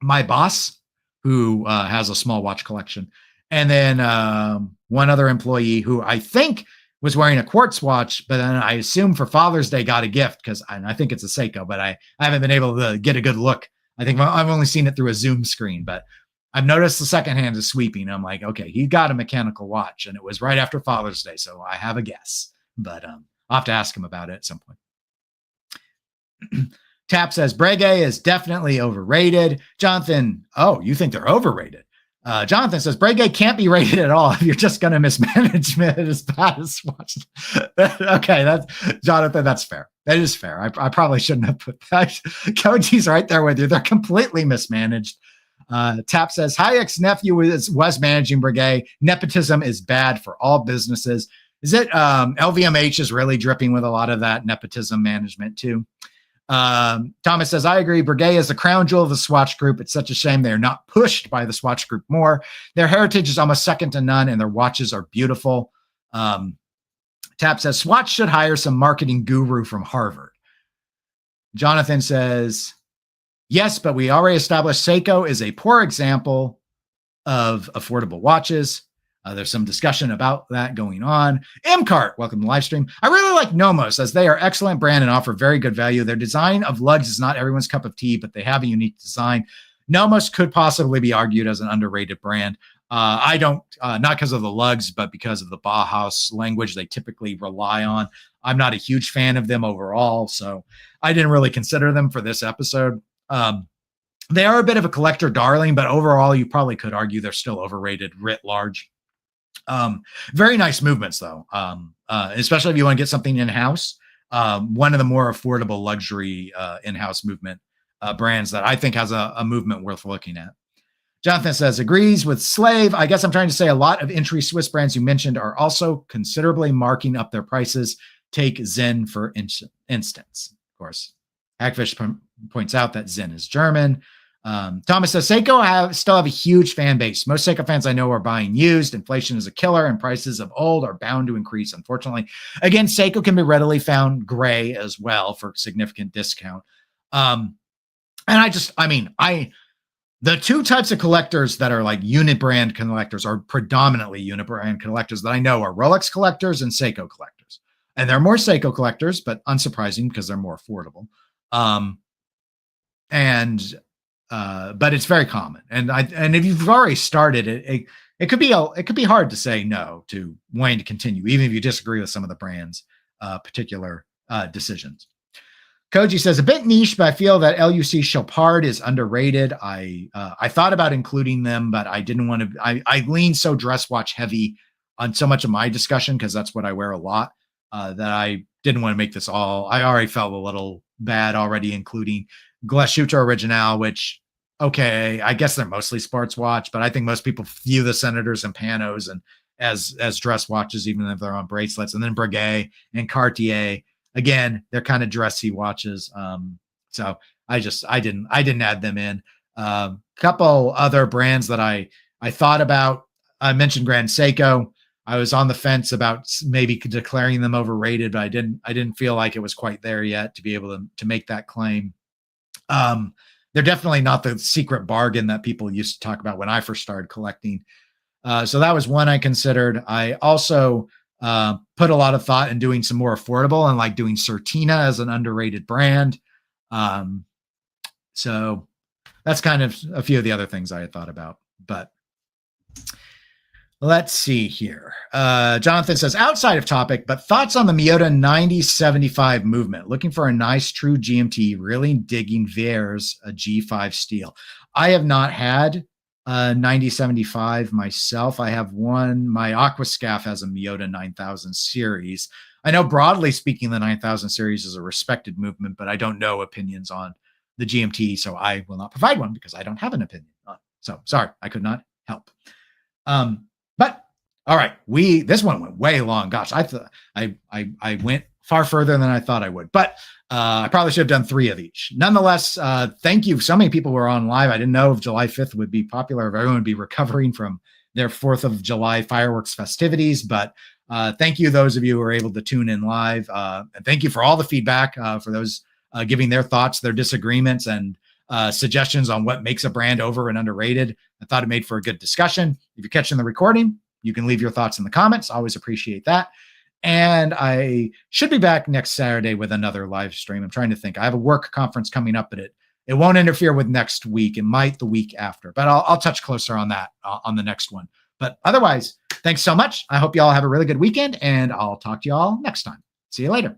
My boss, who has a small watch collection, and then one other employee who I think was wearing a quartz watch, but then I assume for Father's Day got a gift because I think it's a Seiko, but I haven't been able to get a good look. I think I've only seen it through a Zoom screen, but I've noticed the second hand is sweeping. I'm like, okay, he got a mechanical watch, and it was right after Father's Day, so I have a guess, but I'll have to ask him about it at some point. Tap says, Breguet is definitely overrated. Jonathan, oh, you think they're overrated? Jonathan says, Breguet can't be rated at all if you're just going to mismanage it as bad as watch. Okay, Jonathan, that's fair. That is fair. I probably shouldn't have put that. Koji's right there with you. They're completely mismanaged. Tap says, Hayek's nephew was managing Breguet. Nepotism is bad for all businesses. Is it LVMH is really dripping with a lot of that nepotism management too? Thomas says, I agree. Breguet is the crown jewel of the Swatch Group. It's such a shame they are not pushed by the Swatch Group more. Their heritage is almost second to none, and their watches are beautiful. Tap says, Swatch should hire some marketing guru from Harvard. Jonathan says, yes, but we already established Seiko is a poor example of affordable watches. There's some discussion about that going on. MCART, welcome to the live stream. I really like Nomos as they are excellent brand and offer very good value. Their design of lugs is not everyone's cup of tea, but they have a unique design. Nomos could possibly be argued as an underrated brand. I don't, not because of the lugs, but because of the Bauhaus language they typically rely on. I'm not a huge fan of them overall, so I didn't really consider them for this episode. They are a bit of a collector darling, but overall, you probably could argue they're still overrated writ large. Very nice movements though. Especially if you want to get something in-house. One of the more affordable luxury in-house movement brands that I think has a movement worth looking at. Jonathan says, agrees with Slave. I guess I'm trying to say a lot of entry Swiss brands you mentioned are also considerably marking up their prices. Take Zen for instance. Of course, Hackfish points out that Zen is German. Thomas says, Seiko still have a huge fan base. Most Seiko fans I know are buying used. Inflation is a killer, and prices of old are bound to increase, unfortunately. Again, Seiko can be readily found gray as well for significant discount. And the two types of collectors that are like unit brand collectors are predominantly unit brand collectors that I know are Rolex collectors and Seiko collectors. And they're more Seiko collectors, but unsurprising because they're more affordable. But it's very common. And if you've already started it could be hard to say no to wanting to continue, even if you disagree with some of the brand's particular decisions. Koji says, a bit niche, but I feel that LUC Chopard is underrated. I thought about including them, but I didn't want to. I lean so dress watch heavy on so much of my discussion because that's what I wear a lot that I didn't want to make this all. I already felt a little bad already including Glashütte Original, which, okay, I guess they're mostly sports watch, but I think most people view the Senators and Panos and as dress watches, even if they're on bracelets. And then Breguet and Cartier. Again, they're kind of dressy watches. So I didn't add them in. Couple other brands that I thought about. I mentioned Grand Seiko. I was on the fence about maybe declaring them overrated, but I didn't feel like it was quite there yet to be able to make that claim. They're definitely not the secret bargain that people used to talk about when I first started collecting. So that was one I considered. I also put a lot of thought in doing some more affordable and like doing Certina as an underrated brand. So that's kind of a few of the other things I had thought about, but let's see here. Jonathan says, outside of topic, but thoughts on the Miyota 9075 movement. Looking for a nice true GMT, really digging Vier's a G5 steel. I have not had 9075 myself. I have one. My Aquascaf has a Miyota 9000 series. I know broadly speaking, the 9000 series is a respected movement, but I don't know opinions on the GMT, so I will not provide one because I don't have an opinion on it. So sorry, I could not help. But all right, this one went way long. Gosh, I thought I went far further than I thought I would, but I probably should have done 3 of each. Nonetheless, thank you. So many people were on live. I didn't know if July 5th would be popular, if everyone would be recovering from their 4th of July fireworks festivities. But thank you, those of you who were able to tune in live. And thank you for all the feedback, for those giving their thoughts, their disagreements, and suggestions on what makes a brand over and underrated. I thought it made for a good discussion. If you're catching the recording, you can leave your thoughts in the comments. Always appreciate that. And I should be back next Saturday with another live stream. I'm trying to think. I have a work conference coming up, but it won't interfere with next week. It might the week after, but I'll touch closer on that on the next one. But otherwise, thanks so much. I hope you all have a really good weekend, and I'll talk to you all next time. See you later.